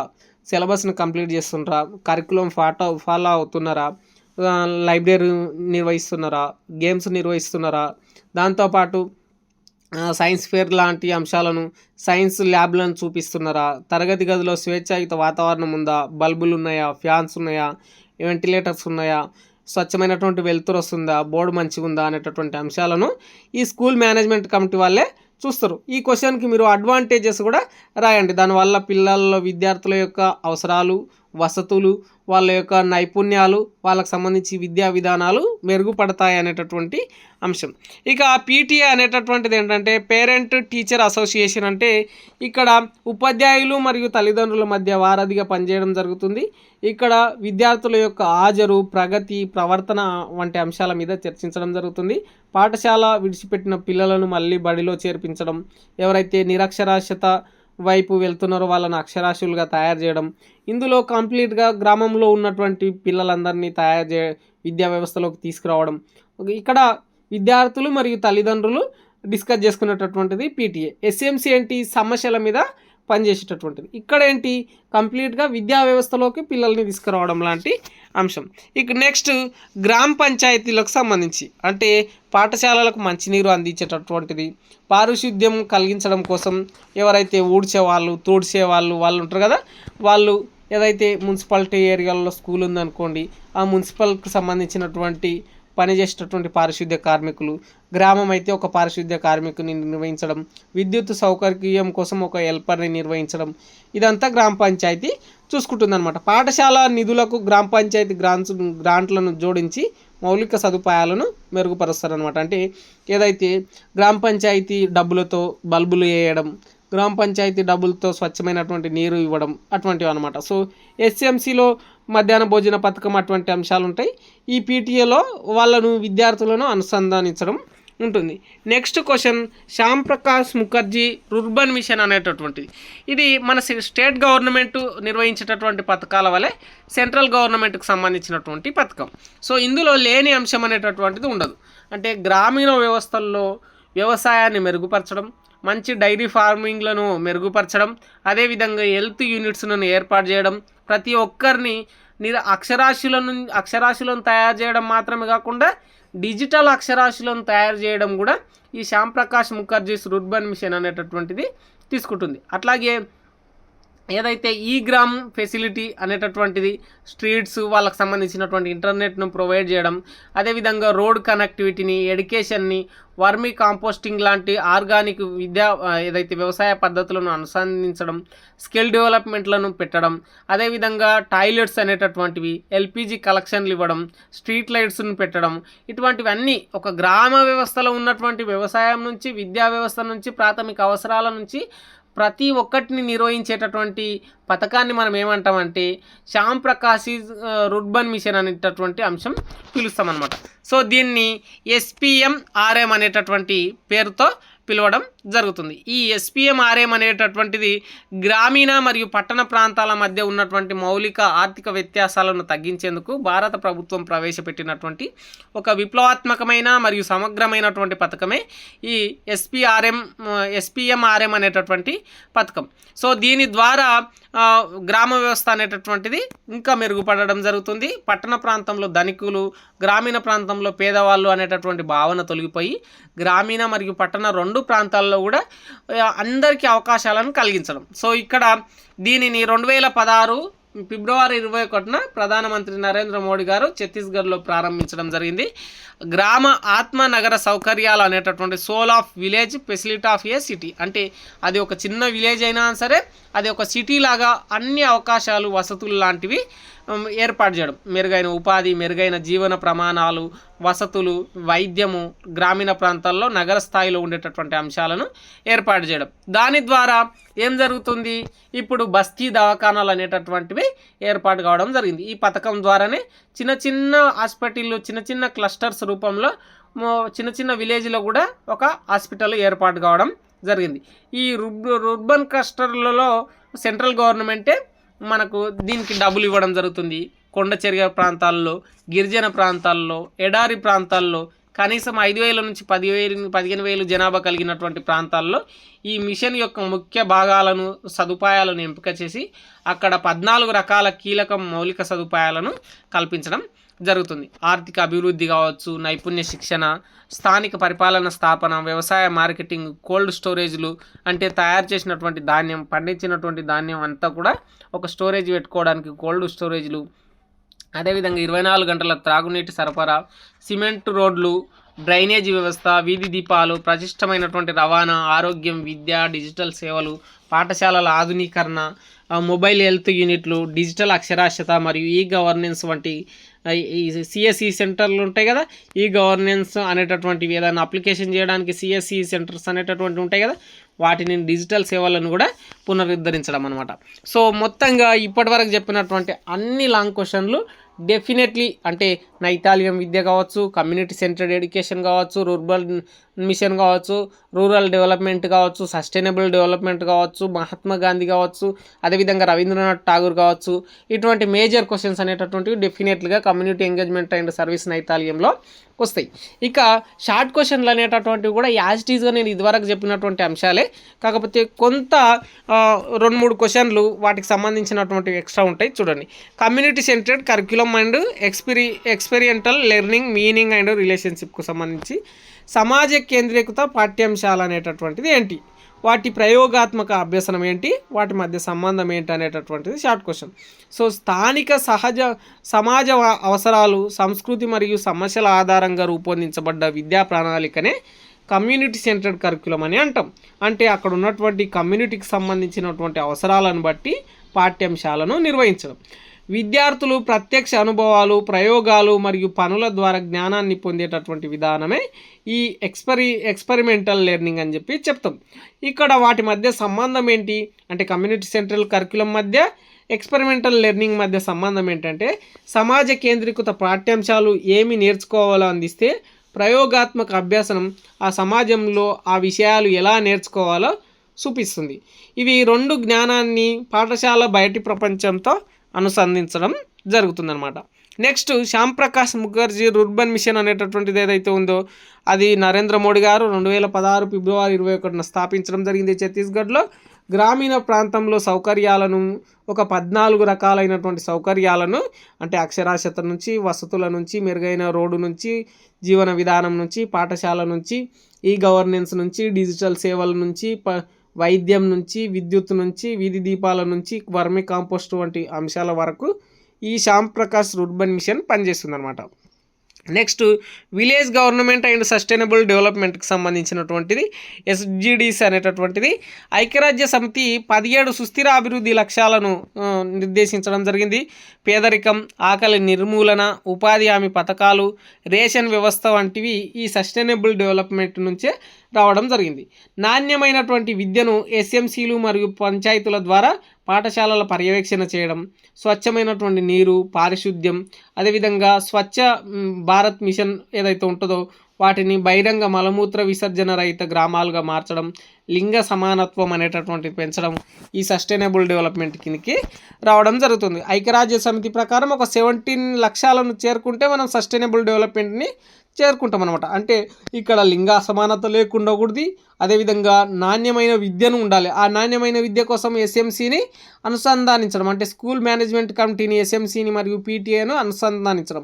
Speaker 1: సిలబస్ను కంప్లీట్ చేస్తున్నారా, కరికులం ఫాలో అవుతున్నారా, లైబ్రరీ నిర్వహిస్తున్నారా, గేమ్స్ నిర్వహిస్తున్నారా, దాంతోపాటు సైన్స్ ఫేర్ లాంటి అంశాలను, సైన్స్ ల్యాబ్లను చూపిస్తున్నారా, తరగతి గదిలో స్వేచ్ఛాయుత వాతావరణం ఉందా, బల్బులు ఉన్నాయా, ఫ్యాన్స్ ఉన్నాయా, వెంటిలేటర్స్ ఉన్నాయా, స్వచ్ఛమైనటువంటి వెలుతురు వస్తుందా, బోర్డు మంచిగా ఉందా అనేటటువంటి అంశాలను ఈ స్కూల్ మేనేజ్మెంట్ కమిటీ వాళ్ళే చూస్తారు. ఈ క్వశ్చన్కి మీరు అడ్వాంటేజెస్ కూడా రాయండి. దానివల్ల పిల్లల్లో విద్యార్థుల యొక్క అవసరాలు, వసతులు, వాళ్ళ యొక్క నైపుణ్యాలు, వాళ్ళకు సంబంధించి విద్యా విధానాలు మెరుగుపడతాయి అనేటటువంటి అంశం. ఇక పీటీఏ అనేటటువంటిది ఏంటంటే పేరెంట్ టీచర్ అసోసియేషన్. అంటే ఇక్కడ ఉపాధ్యాయులు మరియు తల్లిదండ్రుల మధ్య వారధిగా పనిచేయడం జరుగుతుంది. ఇక్కడ విద్యార్థుల యొక్క హాజరు, ప్రగతి, ప్రవర్తన వంటి అంశాల మీద చర్చించడం జరుగుతుంది. పాఠశాల విడిచిపెట్టిన పిల్లలను మళ్ళీ బడిలో చేర్పించడం, ఎవరైతే నిరక్షరాస్యత వైపు వెళ్తున్నారో వాళ్ళని అక్షరాస్యులుగా తయారు చేయడం, ఇందులో కంప్లీట్గా గ్రామంలో ఉన్నటువంటి పిల్లలందరినీ విద్యా వ్యవస్థలోకి తీసుకురావడం. ఇక్కడ విద్యార్థులు మరియు తల్లిదండ్రులు డిస్కస్ చేసుకునేటటువంటిది పీటీఏ. ఎస్ఎంసీ ఏంటి, సమస్యల మీద పనిచేసేటటువంటిది. ఇక్కడ ఏంటి, కంప్లీట్గా విద్యా వ్యవస్థలోకి పిల్లల్ని తీసుకురావడం లాంటి అంశం. ఇక నెక్స్ట్ గ్రామ పంచాయతీలకు సంబంధించి, అంటే పాఠశాలలకు మంచినీరు అందించేటటువంటిది, పారిశుద్ధ్యం కలిగించడం కోసం ఎవరైతే ఊడ్చేవాళ్ళు తూడ్చేవాళ్ళు ఉంటారు కదా, వాళ్ళు ఏదైతే మున్సిపాలిటీ ఏరియాలో స్కూల్ ఉందనుకోండి, ఆ మున్సిపల్కి సంబంధించినటువంటి పనిచేసేటటువంటి పారిశుద్ధ్య కార్మికులు, గ్రామం అయితే ఒక పారిశుద్ధ్య కార్మికుని నిర్వహించడం, విద్యుత్ సౌకర్యం కోసం ఒక హెల్పర్ని నిర్వహించడం, ఇదంతా గ్రామ పంచాయతీ చూసుకుంటుందన్నమాట. పాఠశాల నిధులకు గ్రామ పంచాయతీ గ్రాంట్లను జోడించి మౌలిక సదుపాయాలను మెరుగుపరుస్తారనమాట. అంటే ఏదైతే గ్రామ పంచాయతీ డబ్బులతో బల్బులు వేయడం, గ్రామ పంచాయతీ డబ్బులతో స్వచ్ఛమైనటువంటి నీరు ఇవ్వడం, అటువంటివి అనమాట. సో ఎస్ఎంసీలో మధ్యాహ్న భోజన పథకం అటువంటి అంశాలు ఉంటాయి. ఈ పీటీఏలో విద్యార్థులను అనుసంధానించడం ఉంటుంది. Next question, Shyam Prakash Mukherjee rurban mission అనేటటువంటిది. ఇది మన స్టేట్ గవర్నమెంట్ నిర్వహించేటటువంటి పథకాల వలె సెంట్రల్ గవర్నమెంట్కి సంబంధించినటువంటి పథకం. సో ఇందులో లేని అంశం అనేటటువంటిది ఉండదు. అంటే గ్రామీణ వ్యవస్థల్లో వ్యవసాయాన్ని మెరుగుపరచడం, మంచి డైరీ ఫార్మింగ్లను మెరుగుపరచడం, అదేవిధంగా హెల్త్ యూనిట్స్లను ఏర్పాటు చేయడం, ప్రతి ఒక్కరిని అక్షరాస్యులను తయారు చేయడం మాత్రమే కాకుండా డిజిటల్ అక్షరాస్యులను తయారు చేయడం కూడా ఈ శ్యామ్ ప్రకాష్ ముఖర్జీస్ రూర్బన్ మిషన్ అనేటటువంటిది తీసుకుంటుంది. అట్లాగే ఏదైతే ఈ గ్రామ్ ఫెసిలిటీ అనేటటువంటిది స్ట్రీట్స్ వాళ్ళకి సంబంధించినటువంటి ఇంటర్నెట్ను ప్రొవైడ్ చేయడం, అదేవిధంగా రోడ్ కనెక్టివిటీని, ఎడ్యుకేషన్ని, వర్మీ కాంపోస్టింగ్ లాంటి ఆర్గానిక్ ఏదైతే వ్యవసాయ పద్ధతులను అనుసంధించడం, స్కిల్ డెవలప్మెంట్లను పెట్టడం, అదేవిధంగా టాయిలెట్స్ అనేటటువంటివి, ఎల్పిజి కలెక్షన్లు ఇవ్వడం, స్ట్రీట్ లైట్స్ను పెట్టడం, ఇటువంటివన్నీ ఒక గ్రామ వ్యవస్థలో ఉన్నటువంటి వ్యవసాయం నుంచి, విద్యా వ్యవస్థ నుంచి, ప్రాథమిక అవసరాల నుంచి ప్రతి ఒక్కటిని నిర్వహించేటటువంటి పథకాన్ని మనం ఏమంటామంటే శ్యామ్ ప్రకాష్ రూర్బన్ మిషన్ అనేటటువంటి అంశం పిలుస్తామన్నమాట. సో దీన్ని SPMRM అనేటటువంటి పేరుతో పిలవడం జరుగుతుంది. ఈ SPMRM అనేటటువంటిది గ్రామీణ మరియు పట్టణ ప్రాంతాల మధ్య ఉన్నటువంటి మౌలిక ఆర్థిక వ్యత్యాసాలను తగ్గించేందుకు భారత ప్రభుత్వం ప్రవేశపెట్టినటువంటి ఒక విప్లవాత్మకమైన మరియు సమగ్రమైనటువంటి పథకమే ఈ SPMRM అనేటటువంటి పథకం. సో దీని ద్వారా గ్రామ వ్యవస్థ అనేటటువంటిది ఇంకా మెరుగుపడడం జరుగుతుంది. పట్టణ ప్రాంతంలో ధనికులు, గ్రామీణ ప్రాంతంలో పేదవాళ్ళు అనేటటువంటి భావన తొలగిపోయి గ్రామీణ మరియు పట్టణ రెండు ప్రాంతాల్లో కూడా అందరికీ అవకాశాలను కలిగించడం. సో ఇక్కడ దీనిని 2016 ఫిబ్రవరి 21న ప్రధానమంత్రి నరేంద్ర మోడీ గారు ఛత్తీస్గఢ్లో ప్రారంభించడం జరిగింది. గ్రామ ఆత్మ నగర సౌకర్యాలు అనేటటువంటి soul of village facility of a city, అంటే అది ఒక చిన్న విలేజ్ అయినా సరే అది ఒక సిటీ లాగా అన్ని అవకాశాలు, వసతులు లాంటివి ఏర్పాటు చేయడం, మెరుగైన ఉపాధి, మెరుగైన జీవన ప్రమాణాలు, వసతులు, వైద్యము గ్రామీణ ప్రాంతాల్లో నగర స్థాయిలో ఉండేటటువంటి అంశాలను ఏర్పాటు చేయడం. దాని ద్వారా ఏం జరుగుతుంది, ఇప్పుడు బస్తీ దవాఖానాలు అనేటటువంటివి ఏర్పాటు కావడం జరిగింది. ఈ పథకం ద్వారానే చిన్న చిన్న హాస్పిటళ్ళు, చిన్న చిన్న క్లస్టర్స్ రూపంలో చిన్న చిన్న విలేజ్లో కూడా ఒక హాస్పిటల్ ఏర్పాటు కావడం జరిగింది. ఈ రూర్బన్ క్లస్టర్లలో సెంట్రల్ గవర్నమెంటే మనకు దీనికి డబ్బులు ఇవ్వడం జరుగుతుంది. కొండ చర్య ప్రాంతాల్లో, గిరిజన ప్రాంతాల్లో, ఎడారి ప్రాంతాల్లో కనీసం 5,000 నుంచి 15,000 జనాభా కలిగినటువంటి ప్రాంతాల్లో ఈ మిషన్ యొక్క ముఖ్య భాగాలను, సదుపాయాలను ఎంపిక చేసి అక్కడ 14 రకాల కీలక మౌలిక సదుపాయాలను కల్పించడం జరుగుతుంది. ఆర్థిక అభివృద్ధి కావచ్చు, నైపుణ్య శిక్షణ, స్థానిక పరిపాలన స్థాపన, వ్యవసాయ మార్కెటింగ్, కోల్డ్ స్టోరేజ్లు, అంటే తయారు చేసినటువంటి ధాన్యం, పండించినటువంటి ధాన్యం అంతా కూడా ఒక స్టోరేజ్ పెట్టుకోవడానికి కోల్డ్ స్టోరేజ్లు, అదేవిధంగా 24 గంటల త్రాగునీటి సరఫరా, సిమెంట్ రోడ్లు, డ్రైనేజీ వ్యవస్థ, వీధి దీపాలు, ప్రతిష్టమైనటువంటి రవాణా, ఆరోగ్యం, విద్య, డిజిటల్ సేవలు, పాఠశాలల ఆధునీకరణ, మొబైల్ హెల్త్ యూనిట్లు, డిజిటల్ అక్షరాస్యత మరియు ఈ గవర్నెన్స్ వంటి ఈ CSE సెంటర్లు ఉంటాయి కదా, ఈ గవర్నెన్స్ అనేటటువంటివి ఏదైనా అప్లికేషన్ చేయడానికి CSE సెంటర్స్ అనేటటువంటివి ఉంటాయి కదా, వాటిని డిజిటల్ సేవలను కూడా పునరుద్ధరించడం అనమాట. సో మొత్తంగా ఇప్పటివరకు చెప్పినటువంటి అన్ని లాంగ్ క్వశ్చన్లు డెఫినెట్లీ అంటే నైతాలియం విద్య కావచ్చు, కమ్యూనిటీ సెంటర్డ్ ఎడ్యుకేషన్ కావచ్చు, రూర్బన్ మిషన్ కావచ్చు, రూరల్ డెవలప్మెంట్ కావచ్చు, సస్టైనబుల్ డెవలప్మెంట్ కావచ్చు, మహాత్మా గాంధీ కావచ్చు, అదేవిధంగా రవీంద్రనాథ్ ఠాగూర్ కావచ్చు. ఇటువంటి మేజర్ క్వశ్చన్స్ అనేటటువంటివి డెఫినెట్లీగా కమ్యూనిటీ ఎంగేజ్మెంట్ అండ్ సర్వీస్ నైతాల్యంలో వస్తాయి. ఇక షార్ట్ క్వశ్చన్లు అనేటటువంటివి కూడా యాజ్ ఇట్ ఈజ్గా నేను ఇదివరకు చెప్పినటువంటి అంశాలే, కాకపోతే కొంత 2-3 క్వశ్చన్లు వాటికి సంబంధించినటువంటి ఎక్స్ట్రా ఉంటాయి. చూడండి, community centered curriculum and experimental learning meaning and రిలేషన్షిప్కు సంబంధించి సమాజ కేంద్రీకృత పాఠ్యాంశాలు అనేటటువంటిది ఏంటి, వాటి ప్రయోగాత్మక అభ్యసనం ఏంటి, వాటి మధ్య సంబంధం ఏంటి అనేటటువంటిది షార్ట్ క్వశ్చన్. సో స్థానిక సమాజ అవసరాలు, సంస్కృతి మరియు సమస్యల ఆధారంగా రూపొందించబడ్డ విద్యా ప్రణాళికనే కమ్యూనిటీ సెంటర్డ్ కరిక్యులం అని అంటాం. అంటే అక్కడ ఉన్నటువంటి కమ్యూనిటీకి సంబంధించినటువంటి అవసరాలను బట్టి పాఠ్యాంశాలను నిర్వహించడం. విద్యార్థులు ప్రత్యక్ష అనుభవాలు, ప్రయోగాలు మరియు పనుల ద్వారా జ్ఞానాన్ని పొందేటటువంటి విధానమే ఈ ఎక్స్పెరిమెంటల్ లెర్నింగ్ అని చెప్పి చెప్తాం. ఇక్కడ వాటి మధ్య సంబంధం ఏంటి అంటే, కమ్యూనిటీ సెంట్రల్ కరిక్యులం మధ్య ఎక్స్పెరిమెంటల్ లెర్నింగ్ మధ్య సంబంధం ఏంటంటే, సమాజ కేంద్రీకృత పాఠ్యాంశాలు ఏమి నేర్చుకోవాలో అందిస్తే, ప్రయోగాత్మక అభ్యాసనం ఆ సమాజంలో ఆ విషయాలు ఎలా నేర్చుకోవాలో చూపిస్తుంది. ఇవి 2 జ్ఞానాన్ని పాఠశాల బయటి ప్రపంచంతో అనుసంధించడం జరుగుతుందన్నమాట. Next, Shyam Prakash Mukherjee rurban mission అనేటటువంటిది ఏదైతే ఉందో, అది నరేంద్ర మోడీ గారు 2016 ఫిబ్రవరి 21న స్థాపించడం జరిగింది. ఛత్తీస్గఢ్లో గ్రామీణ ప్రాంతంలో సౌకర్యాలను, ఒక 14 రకాలైనటువంటి సౌకర్యాలను, అంటే అక్షరాస్యత నుంచి, వసతుల నుంచి, మెరుగైన రోడ్డు నుంచి, జీవన విధానం నుంచి, పాఠశాల నుంచి, ఈ గవర్నెన్స్ నుంచి, డిజిటల్ సేవల నుంచి, వైద్యం నుంచి, విద్యుత్ నుంచి, వీధి దీపాల నుంచి, వర్మి కాంపోస్ట్ వంటి అంశాల వరకు ఈ శ్యామ్ ప్రకాష్ రూర్బన్ మిషన్ పనిచేస్తుంది అనమాట. Next, village government and sustainable డెవలప్మెంట్కి సంబంధించినటువంటిది SGDs అనేటటువంటిది. ఐక్యరాజ్య సమితి 17 సుస్థిర అభివృద్ధి లక్ష్యాలను నిర్దేశించడం జరిగింది. పేదరికం, ఆకలి నిర్మూలన, ఉపాధి హామీ పథకాలు, రేషన్ వ్యవస్థ వంటివి ఈ సస్టైనబుల్ డెవలప్మెంట్ నుంచే రావడం జరిగింది. నాణ్యమైనటువంటి విద్యను SMCలు మరియు పంచాయతీల ద్వారా పాఠశాలల పర్యవేక్షణ చేయడం, స్వచ్ఛమైనటువంటి నీరు, పారిశుద్ధ్యం, అదేవిధంగా స్వచ్ఛ భారత్ మిషన్ ఏదైతే ఉంటుందో వాటిని బహిరంగ మలమూత్ర విసర్జన రహిత గ్రామాలుగా మార్చడం, లింగ సమానత్వం అనేటటువంటిది పెంచడం ఈ సస్టైనబుల్ డెవలప్మెంట్ కిందకి రావడం జరుగుతుంది. ఐక్యరాజ్య సమితి ప్రకారం ఒక 17 లక్ష్యాలను చేరుకుంటే మనం సస్టైనబుల్ డెవలప్మెంట్ని చేరుకుంటాం అనమాట. అంటే ఇక్కడ లింగ అసమానత లేకుండా కూడది, అదేవిధంగా నాణ్యమైన విద్యను ఉండాలి. ఆ నాణ్యమైన విద్య కోసం SMCని అనుసంధానించడం, అంటే స్కూల్ మేనేజ్మెంట్ కమిటీని, SMCని మరియు PTAను అనుసంధానించడం.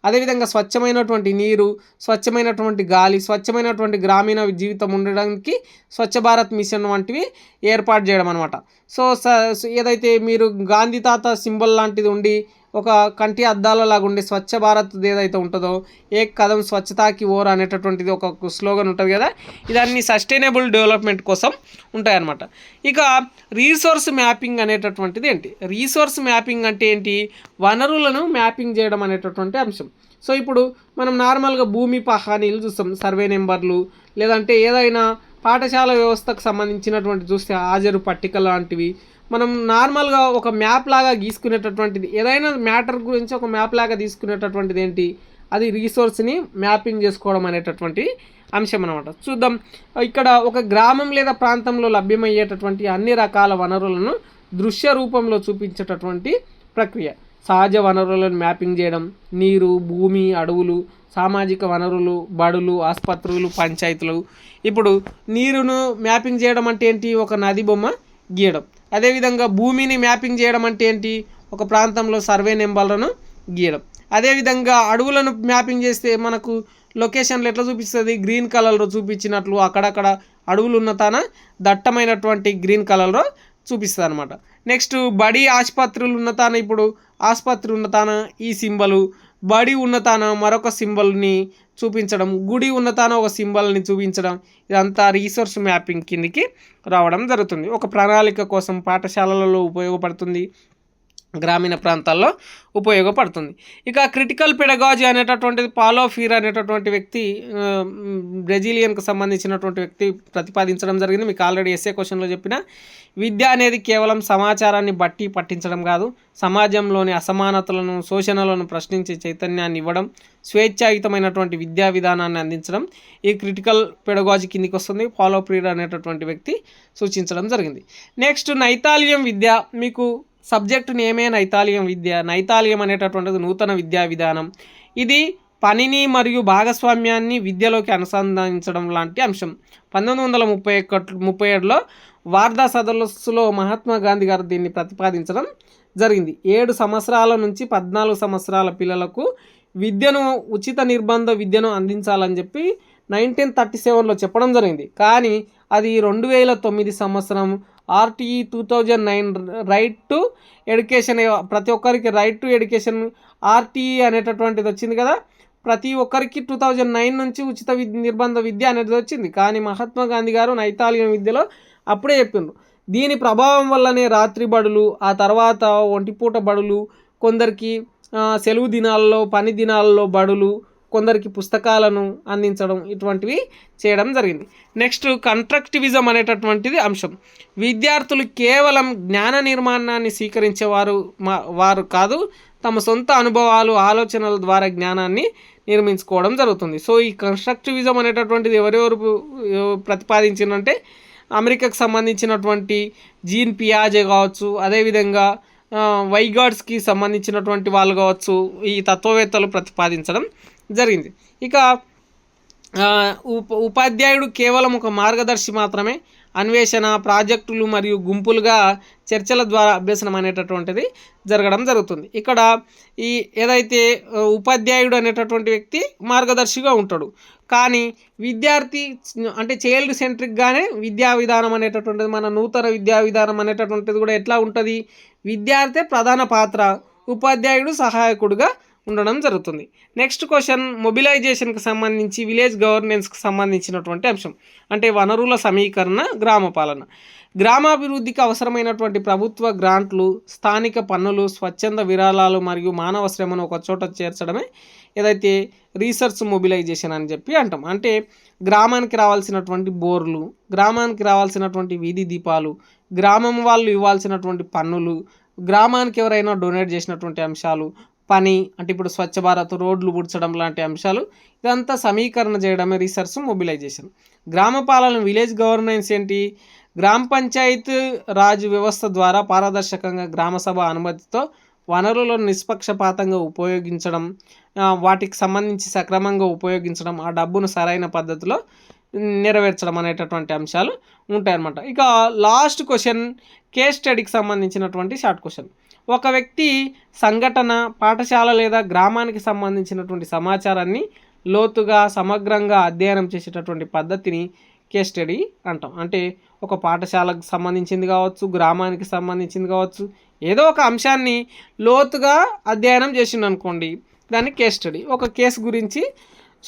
Speaker 1: అదేవిధంగా స్వచ్ఛమైనటువంటి నీరు, స్వచ్ఛమైనటువంటి గాలి, స్వచ్ఛమైనటువంటి గ్రామీణ జీవితం ఉండడానికి స్వచ్ఛ భారత్ మిషన్ వంటివి ఏర్పాటు చేయడం అనమాట. సో ఏదైతే మీరు గాంధీ తాత సింబల్ లాంటిది ఉండి ఒక కంటి అద్దాల లాగా ఉండే స్వచ్ఛ భారత్ ఏదైతే ఉంటుందో, ఏక్ కదం స్వచ్ఛతాకి ఓర్ అనేటటువంటిది ఒక స్లోగన్ ఉంటుంది కదా, ఇదన్నీ సస్టైనబుల్ డెవలప్మెంట్ కోసం ఉంటాయన్నమాట. ఇక రీసోర్స్ మ్యాపింగ్ అనేటటువంటిది ఏంటి? రీసోర్స్ మ్యాపింగ్ అంటే ఏంటి? వనరులను మ్యాపింగ్ చేయడం అనేటటువంటి అంశం. సో ఇప్పుడు మనం నార్మల్గా భూమి పహానీలు చూస్తాం, సర్వే నెంబర్లు, లేదంటే ఏదైనా పాఠశాల వ్యవస్థకు సంబంధించినటువంటి చూస్తే హాజరు పట్టిక లాంటివి మనం నార్మల్గా ఒక మ్యాప్ లాగా గీసుకునేటటువంటిది, ఏదైనా మ్యాటర్ గురించి ఒక మ్యాప్ లాగా తీసుకునేటటువంటిది ఏంటి? అది రీసోర్స్ని మ్యాపింగ్ చేసుకోవడం అనేటటువంటి అంశం అనమాట. చూద్దాం, ఇక్కడ ఒక గ్రామం లేదా ప్రాంతంలో లభ్యమయ్యేటటువంటి అన్ని రకాల వనరులను దృశ్య రూపంలో చూపించేటటువంటి ప్రక్రియ. సహజ వనరులను మ్యాపింగ్ చేయడం, నీరు, భూమి, అడవులు, సామాజిక వనరులు, బడులు, ఆసుపత్రులు, పంచాయతీలు. ఇప్పుడు నీరును మ్యాపింగ్ చేయడం అంటే ఏంటి? ఒక నది బొమ్మ గీయడం. అదేవిధంగా భూమిని మ్యాపింగ్ చేయడం అంటే ఏంటి? ఒక ప్రాంతంలో సర్వే నెంబర్లను గీయడం. అదేవిధంగా అడవులను మ్యాపింగ్ చేస్తే మనకు లొకేషన్లు ఎట్లా చూపిస్తుంది? గ్రీన్ కలర్లో చూపించినట్లు అక్కడక్కడ అడవులు ఉన్నతాన దట్టమైనటువంటి గ్రీన్ కలర్లో చూపిస్తుంది అనమాట. నెక్స్ట్, బడి ఆసుపత్రులు ఉన్నతాన, ఇప్పుడు ఆసుపత్రి ఉన్నతాన ఈ సింబలు, బడి ఉన్నతాన మరొక సింబల్ని చూపించడం, గుడి ఉన్నతాన ఒక సింబల్ని చూపించడం, ఇదంతా రీసోర్స్ మ్యాపింగ్ కిందికి రావడం జరుగుతుంది. ఒక ప్రణాళిక కోసం పాఠశాలలలో ఉపయోగపడుతుంది. గ్రామీణ ప్రాంతాల్లో ఉపయోగపడుతుంది. ఇక క్రిటికల్ పెడగాజీ అనేటటువంటిది పాలో ఫీర్ అనేటటువంటి వ్యక్తి బ్రెజిలియన్కు సంబంధించినటువంటి వ్యక్తి ప్రతిపాదించడం జరిగింది. మీకు ఆల్రెడీ ఎస్ఏ క్వశ్చన్లో చెప్పిన విద్య అనేది కేవలం సమాచారాన్ని బట్టి పట్టించడం కాదు, సమాజంలోని అసమానతలను శోషణలను ప్రశ్నించే చైతన్యాన్ని ఇవ్వడం, స్వేచ్ఛాయుతమైనటువంటి విద్యా విధానాన్ని అందించడం ఈ క్రిటికల్ పెడగాజీ కిందికి వస్తుంది. పాలో ఫీర్ అనేటటువంటి వ్యక్తి సూచించడం జరిగింది. నెక్స్ట్ నైతాలియం విద్య. మీకు సబ్జెక్టు నేమే నైతాలియం విద్య. నైతాలియం అనేటటువంటిది నూతన విద్యా విధానం. ఇది పనిని మరియు భాగస్వామ్యాన్ని విద్యలోకి అనుసంధానించడం లాంటి అంశం. 1937లో వార్దా సదస్సులో మహాత్మా గాంధీ గారు దీన్ని ప్రతిపాదించడం జరిగింది. 7 సంవత్సరాల నుంచి 14 సంవత్సరాల పిల్లలకు విద్యను ఉచిత నిర్బంధ విద్యను అందించాలని చెప్పి 1937లో చెప్పడం జరిగింది. కానీ అది 2009 సంవత్సరం ఆర్టీఈ 2009 రైట్ టు ఎడ్యుకేషన్, ప్రతి ఒక్కరికి రైట్ టు ఎడ్యుకేషన్ ఆర్టీఈ అనేటటువంటిది వచ్చింది కదా. ప్రతి ఒక్కరికి 2009 నుంచి ఉచిత నిర్బంధ విద్య అనేది వచ్చింది. కానీ మహాత్మా గాంధీ గారు నైతాలియం విద్యలో అప్పుడే చెప్పిండ్రు. దీని ప్రభావం వల్లనే రాత్రి బడులు, ఆ తర్వాత ఒంటిపూట బడులు, కొందరికి సెలవు దినాల్లో పని దినాల్లో బడులు, కొందరికి పుస్తకాలను అందించడం ఇటువంటివి చేయడం జరిగింది. నెక్స్ట్ కన్స్ట్రక్టివిజం అనేటటువంటిది అంశం. విద్యార్థులు కేవలం జ్ఞాన నిర్మాణాన్ని వారు కాదు, తమ సొంత అనుభవాలు ఆలోచనల ద్వారా జ్ఞానాన్ని నిర్మించుకోవడం జరుగుతుంది. సో ఈ కన్స్ట్రక్టివిజం అనేటటువంటిది ఎవరెవరు ప్రతిపాదించిందంటే అమెరికాకు సంబంధించినటువంటి జీన్ పియాజే కావచ్చు, అదేవిధంగా వైగాడ్స్కి సంబంధించినటువంటి వాళ్ళు కావచ్చు, ఈ తత్వవేత్తలు ప్రతిపాదించడం జరిగింది. ఇక ఉపాధ్యాయుడు కేవలం ఒక మార్గదర్శి మాత్రమే. అన్వేషణ, ప్రాజెక్టులు మరియు గుంపులుగా చర్చల ద్వారా అభ్యసనం అనేటటువంటిది జరగడం జరుగుతుంది. ఇక్కడ ఈ ఏదైతే ఉపాధ్యాయుడు అనేటటువంటి వ్యక్తి మార్గదర్శిగా ఉంటాడు, కానీ విద్యార్థి అంటే చైల్డ్ సెంట్రిక్గానే విద్యా విధానం అనేటటువంటిది, మన నూతన విద్యా విధానం అనేటటువంటిది కూడా ఎట్లా ఉంటుంది, విద్యార్థి ప్రధాన పాత్ర, ఉపాధ్యాయుడు సహాయకుడుగా ఉండడం జరుగుతుంది. నెక్స్ట్ క్వశ్చన్ మొబిలైజేషన్కి సంబంధించి విలేజ్ గవర్నెన్స్కి సంబంధించినటువంటి అంశం. అంటే వనరుల సమీకరణ, గ్రామ పాలన. గ్రామాభివృద్ధికి అవసరమైనటువంటి ప్రభుత్వ గ్రాంట్లు, స్థానిక పన్నులు, స్వచ్ఛంద విరాళాలు మరియు మానవ శ్రమను ఒక చోట చేర్చడమే ఏదైతే రీసెర్చ్ మొబిలైజేషన్ అని చెప్పి అంటాం. అంటే గ్రామానికి రావాల్సినటువంటి బోర్లు, గ్రామానికి రావాల్సినటువంటి వీధి దీపాలు, గ్రామం వాళ్ళు ఇవ్వాల్సినటువంటి పన్నులు, గ్రామానికి ఎవరైనా డొనేట్ చేసినటువంటి అంశాలు, పని అంటే ఇప్పుడు స్వచ్ఛ భారత్, రోడ్లు పుడ్చడం లాంటి అంశాలు, ఇదంతా సమీకరణ చేయడమే రీసెర్చ్ మొబిలైజేషన్. గ్రామ పాలన, విలేజ్ గవర్నెన్స్ ఏంటి, గ్రామ పంచాయత్ రాజ్ వ్యవస్థ ద్వారా పారదర్శకంగా గ్రామసభ అనుమతితో వనరులను నిష్పక్షపాతంగా ఉపయోగించడం, వాటికి సంబంధించి సక్రమంగా ఉపయోగించడం, ఆ డబ్బును సరైన పద్ధతిలో నెరవేర్చడం అనేటటువంటి అంశాలు ఉంటాయన్నమాట. ఇక లాస్ట్ క్వశ్చన్ కేస్ స్టడీకి సంబంధించినటువంటి షార్ట్ క్వశ్చన్. ఒక వ్యక్తి సంఘటన, పాఠశాల లేదా గ్రామానికి సంబంధించినటువంటి సమాచారాన్ని లోతుగా సమగ్రంగా అధ్యయనం చేసేటటువంటి పద్ధతిని కేస్ స్టడీ అంటాం. అంటే ఒక పాఠశాలకు సంబంధించింది కావచ్చు, గ్రామానికి సంబంధించింది కావచ్చు, ఏదో ఒక అంశాన్ని లోతుగా అధ్యయనం చేసిండు అనుకోండి, దాన్ని కేస్ స్టడీ. ఒక కేసు గురించి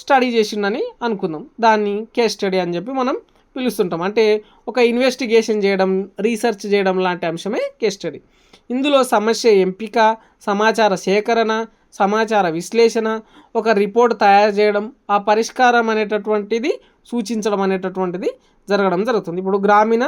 Speaker 1: స్టడీ చేసిండని అనుకుందాం, దాన్ని కేస్ స్టడీ అని చెప్పి మనం పిలుస్తుంటాం. అంటే ఒక ఇన్వెస్టిగేషన్ చేయడం, రీసెర్చ్ చేయడం లాంటి అంశమే కేస్ స్టడీ. ఇందులో సమస్య ఎంపిక, సమాచార సేకరణ, సమాచార విశ్లేషణ, ఒక రిపోర్ట్ తయారు చేయడం, ఆ పరిష్కారం అనేటటువంటిది సూచించడం అనేటటువంటిది జరగడం జరుగుతుంది. ఇప్పుడు గ్రామీణ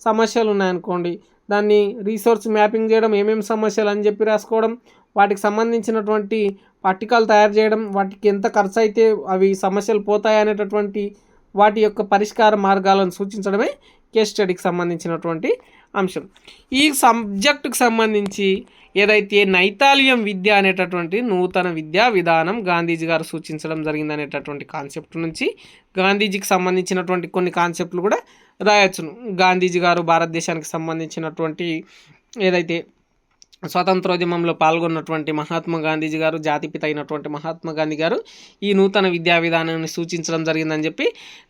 Speaker 1: సమస్యలు ఉన్నాయనుకోండి, దాన్ని రీసోర్స్ మ్యాపింగ్ చేయడం, ఏమేమి సమస్యలు అని చెప్పి రాసుకోవడం, వాటికి సంబంధించినటువంటి పట్టికలు తయారు చేయడం, వాటికి ఎంత ఖర్చు అయితే అవి సమస్యలు పోతాయి అనేటటువంటి వాటి యొక్క పరిష్కార మార్గాలను సూచించడమే కేస్ స్టడీకి సంబంధించినటువంటి అంశం. ఈ సబ్జెక్టుకు సంబంధించి ఏదైతే నైతాలియం విద్య అనేటటువంటి నూతన విద్యా విధానం గాంధీజీ గారు సూచించడం జరిగింది అనేటటువంటి కాన్సెప్ట్ నుంచి గాంధీజీకి సంబంధించినటువంటి కొన్ని కాన్సెప్ట్లు కూడా రాయొచ్చును. గాంధీజీ గారు భారతదేశానికి సంబంధించినటువంటి ఏదైతే స్వాతంత్రోద్యమంలో పాల్గొన్నటువంటి మహాత్మా గాంధీజీ గారు, జాతిపిత అయినటువంటి మహాత్మా గాంధీ గారు ఈ నూతన విద్యా విధానాన్ని సూచించడం జరిగిందని చెప్పి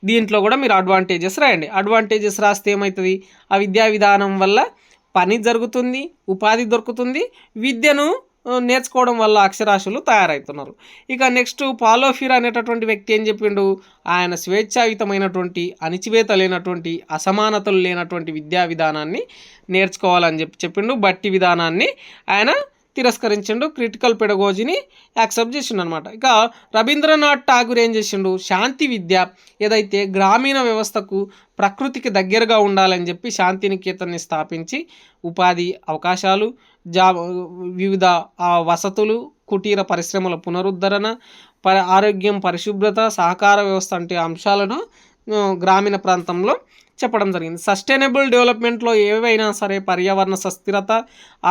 Speaker 1: దీంట్లో కూడా మీరు అడ్వాంటేజెస్ రాయండి. అడ్వాంటేజెస్ రాస్తే ఏమవుతుంది, ఆ విద్యా విధానం వల్ల పని జరుగుతుంది, ఉపాధి దొరుకుతుంది, విద్యను నేర్చుకోవడం వల్ల అక్షరాస్యులు తయారవుతున్నారు. ఇక నెక్స్ట్ పాలో ఫీర్ అనేటటువంటి వ్యక్తి ఏం చెప్పిండు, ఆయన స్వేచ్ఛాయుతమైనటువంటి, అణిచివేత లేనటువంటి, అసమానతలు లేనటువంటి విద్యా విధానాన్ని నేర్చుకోవాలని చెప్పిండు. బట్టి విధానాన్ని ఆయన తిరస్కరించిండు, క్రిటికల్ పెడగోజీని యాక్సెప్ట్ చేసిండు అనమాట. ఇక రవీంద్రనాథ్ ఠాగూర్ ఏం చేసిండు, శాంతి విద్య ఏదైతే గ్రామీణ వ్యవస్థకు ప్రకృతికి దగ్గరగా ఉండాలని చెప్పి శాంతినికేతన్ని స్థాపించి ఉపాధి అవకాశాలు, వివిధ వసతులు, కుటీర పరిశ్రమల పునరుద్ధరణ, ఆరోగ్యం, పరిశుభ్రత, సహకార వ్యవస్థ వంటి అంశాలను గ్రామీణ ప్రాంతంలో చెప్పడం జరిగింది. సస్టైనబుల్ డెవలప్మెంట్లో ఏవైనా సరే పర్యావరణ సుస్థిరత,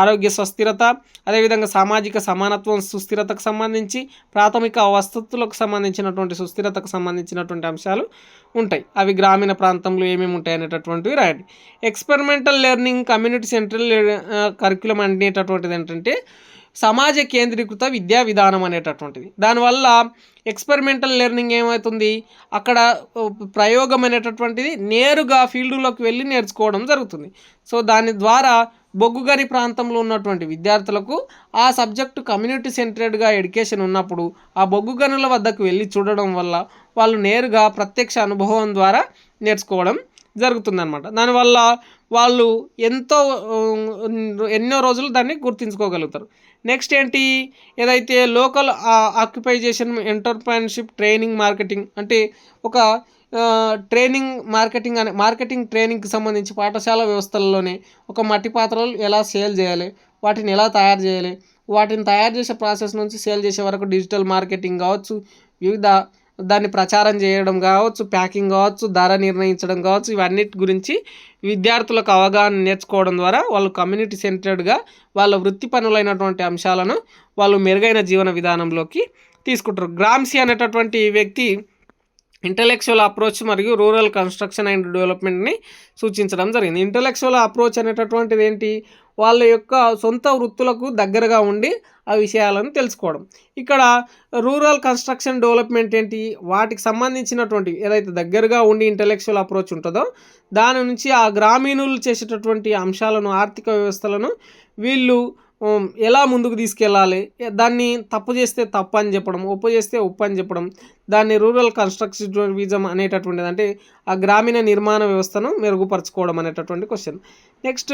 Speaker 1: ఆరోగ్య సుస్థిరత, అదేవిధంగా సామాజిక సమానత్వం, సుస్థిరతకు సంబంధించి ప్రాథమిక వసతులకు సంబంధించినటువంటి సుస్థిరతకు సంబంధించినటువంటి అంశాలు ఉంటాయి. అవి గ్రామీణ ప్రాంతంలో ఏమేమి ఉంటాయి అనేటటువంటివి రాయండి. Experimental learning, community central curriculum అనేటటువంటిది ఏంటంటే సమాజ కేంద్రీకృత విద్యా విధానం అనేటటువంటిది. దానివల్ల ఎక్స్పెరిమెంటల్ లెర్నింగ్ ఏమవుతుంది, అక్కడ ప్రయోగం అనేటటువంటిది నేరుగా ఫీల్డ్లోకి వెళ్ళి నేర్చుకోవడం జరుగుతుంది. సో దాని ద్వారా బొగ్గుగని ప్రాంతంలో ఉన్నటువంటి విద్యార్థులకు ఆ సబ్జెక్టు కమ్యూనిటీ సెంటర్డ్గా ఎడ్యుకేషన్ ఉన్నప్పుడు ఆ బొగ్గు గనుల వద్దకు వెళ్ళి చూడడం వల్ల వాళ్ళు నేరుగా ప్రత్యక్ష అనుభవం ద్వారా నేర్చుకోవడం జరుగుతుందన్నమాట. దానివల్ల వాళ్ళు ఎన్నో రోజులు దాన్ని గుర్తుంచుకోగలుగుతారు. నెక్స్ట్ ఏంటి, ఏదైతే లోకల్ ఆక్యుపైజేషన్, ఎంటర్ప్రెన్యూర్షిప్, ట్రైనింగ్, మార్కెటింగ్ అంటే ఒక ట్రైనింగ్, మార్కెటింగ్ ట్రైనింగ్కి సంబంధించి పాఠశాల వ్యవస్థల్లోనే ఒక మట్టి పాత్రలు ఎలా సేల్ చేయాలి, వాటిని ఎలా తయారు చేయాలి, వాటిని తయారు చేసే ప్రాసెస్ నుంచి సేల్ చేసే వరకు డిజిటల్ మార్కెటింగ్ కావచ్చు, వివిధ దాన్ని ప్రచారం చేయడం కావచ్చు, ప్యాకింగ్ కావచ్చు, ధర నిర్ణయించడం కావచ్చు, ఇవన్నిటి గురించి విద్యార్థులకు అవగాహన నేర్చుకోవడం ద్వారా వాళ్ళు కమ్యూనిటీ సెంటర్డ్గా వాళ్ళ వృత్తి పనులైనటువంటి అంశాలను వాళ్ళు మెరుగైన జీవన విధానంలోకి తీసుకుంటారు. గ్రామ్సీ అనేటటువంటి వ్యక్తి ఇంటలెక్చువల్ అప్రోచ్ మరియు రూరల్ కన్స్ట్రక్షన్ అండ్ డెవలప్మెంట్ని సూచించడం జరిగింది. ఇంటలెక్చువల్ అప్రోచ్ అనేటటువంటిది ఏంటి, వాళ్ళ యొక్క సొంత వృత్తులకు దగ్గరగా ఉండి ఆ విషయాలను తెలుసుకోవడం. ఇక్కడ రూరల్ కన్స్ట్రక్షన్ డెవలప్మెంట్ ఏంటి, వాటికి సంబంధించినటువంటి ఏదైతే దగ్గరగా ఉండి ఇంటలెక్చువల్ అప్రోచ్ ఉంటుందో దాని నుంచి ఆ గ్రామీణులు చేసేటటువంటి అంశాలను, ఆర్థిక వ్యవస్థలను వీళ్ళు ఎలా ముందుకు తీసుకెళ్ళాలి, దాన్ని తప్పు చేస్తే తప్పు అని చెప్పడం, ఒప్పు చేస్తే ఒప్పు అని చెప్పడం, దాన్ని రూరల్ కన్స్ట్రక్టివిజం అనేటటువంటిది అంటే ఆ గ్రామీణ నిర్మాణ వ్యవస్థను మెరుగుపరచుకోవడం అనేటటువంటి క్వశ్చన్. నెక్స్ట్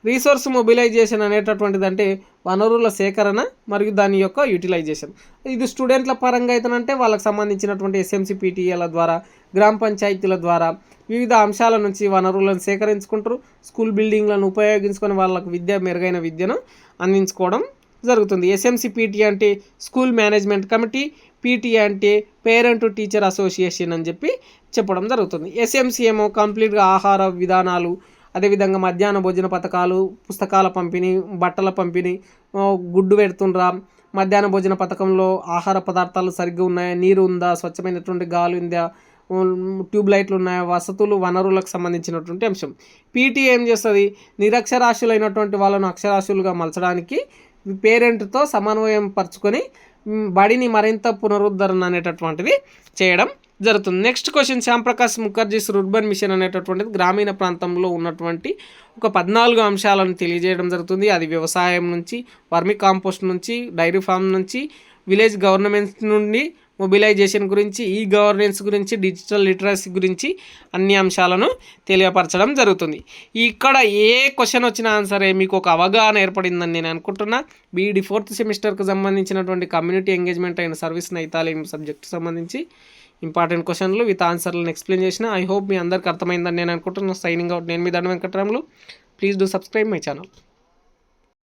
Speaker 1: రీసోర్స్ మొబిలైజేషన్ అనేటటువంటిది అంటే వనరుల సేకరణ మరియు దాని యొక్క యూటిలైజేషన్. ఇది స్టూడెంట్ల పరంగా అయితేనంటే వాళ్ళకి సంబంధించినటువంటి ఎస్ఎంసీ పీటీఏల ద్వారా, గ్రామ పంచాయతీల ద్వారా వివిధ అంశాల నుంచి వనరులను సేకరించుకుంటారు. స్కూల్ బిల్డింగ్లను ఉపయోగించుకొని వాళ్ళకు మెరుగైన విద్యను అందించుకోవడం జరుగుతుంది. ఎస్ఎంసీ పీటీఏ అంటే స్కూల్ మేనేజ్మెంట్ కమిటీ, పీటీఏ అంటే పేరెంట్ టీచర్ అసోసియేషన్ అని చెప్పడం జరుగుతుంది. ఎస్ఎంసీ ఏమో కంప్లీట్గా ఆహార విధానాలు, అదేవిధంగా మధ్యాహ్న భోజన పథకాలు, పుస్తకాల పంపిణీ, బట్టల పంపిణీ, గుడ్డు పెడుతుండ్రా, మధ్యాహ్న భోజన పథకంలో ఆహార పదార్థాలు సరిగ్గా ఉన్నాయా, నీరు ఉందా, స్వచ్ఛమైనటువంటి గాలి ఉందా, ట్యూబ్ లైట్లు ఉన్నాయా, వసతులు, వనరులకు సంబంధించినటువంటి అంశం. పీటీ ఏం చేస్తుంది, నిరక్షరాస్యులైనటువంటి వాళ్ళను అక్షరాస్యులుగా మలచడానికి పేరెంట్తో సమన్వయం పరుచుకొని బడిని మరింత పునరుద్ధరణ అనేటటువంటిది చేయడం జరుగుతుంది. Next question, Shyam Prakash ముఖర్జీస్ rurban machine అనేటటువంటిది గ్రామీణ ప్రాంతంలో ఉన్నటువంటి ఒక 14 అంశాలను తెలియజేయడం జరుగుతుంది. అది వ్యవసాయం నుంచి, వర్మి కాంపోస్ట్ నుంచి, డైరీ ఫామ్ నుంచి, విలేజ్ గవర్నమెంట్ నుండి, మొబిలైజేషన్ గురించి, ఈ గవర్నెన్స్ గురించి, డిజిటల్ లిటరసీ గురించి అన్ని అంశాలను తెలియపరచడం జరుగుతుంది. ఇక్కడ ఏ క్వశ్చన్ వచ్చినా ఆన్సరే మీకు ఒక అవగాహన ఏర్పడిందని నేను అనుకుంటున్నా. బీఈడి 4th సెమిస్టర్కి సంబంధించినటువంటి కమ్యూనిటీ ఎంగేజ్మెంట్ అయిన సర్వీస్ నైతాలియం సబ్జెక్ట్ సంబంధించి ఇంపార్టెంట్ క్వశ్చన్లు విత్ ఆన్సర్లను ఎక్స్ప్లెయిన్ చేసిన. ఐ హోప్ మీ అందరికి అర్థమైందని నేను అనుకుంటున్నాను. Signing out. నేను మీ దండ Venkataramulu. Please do subscribe my channel.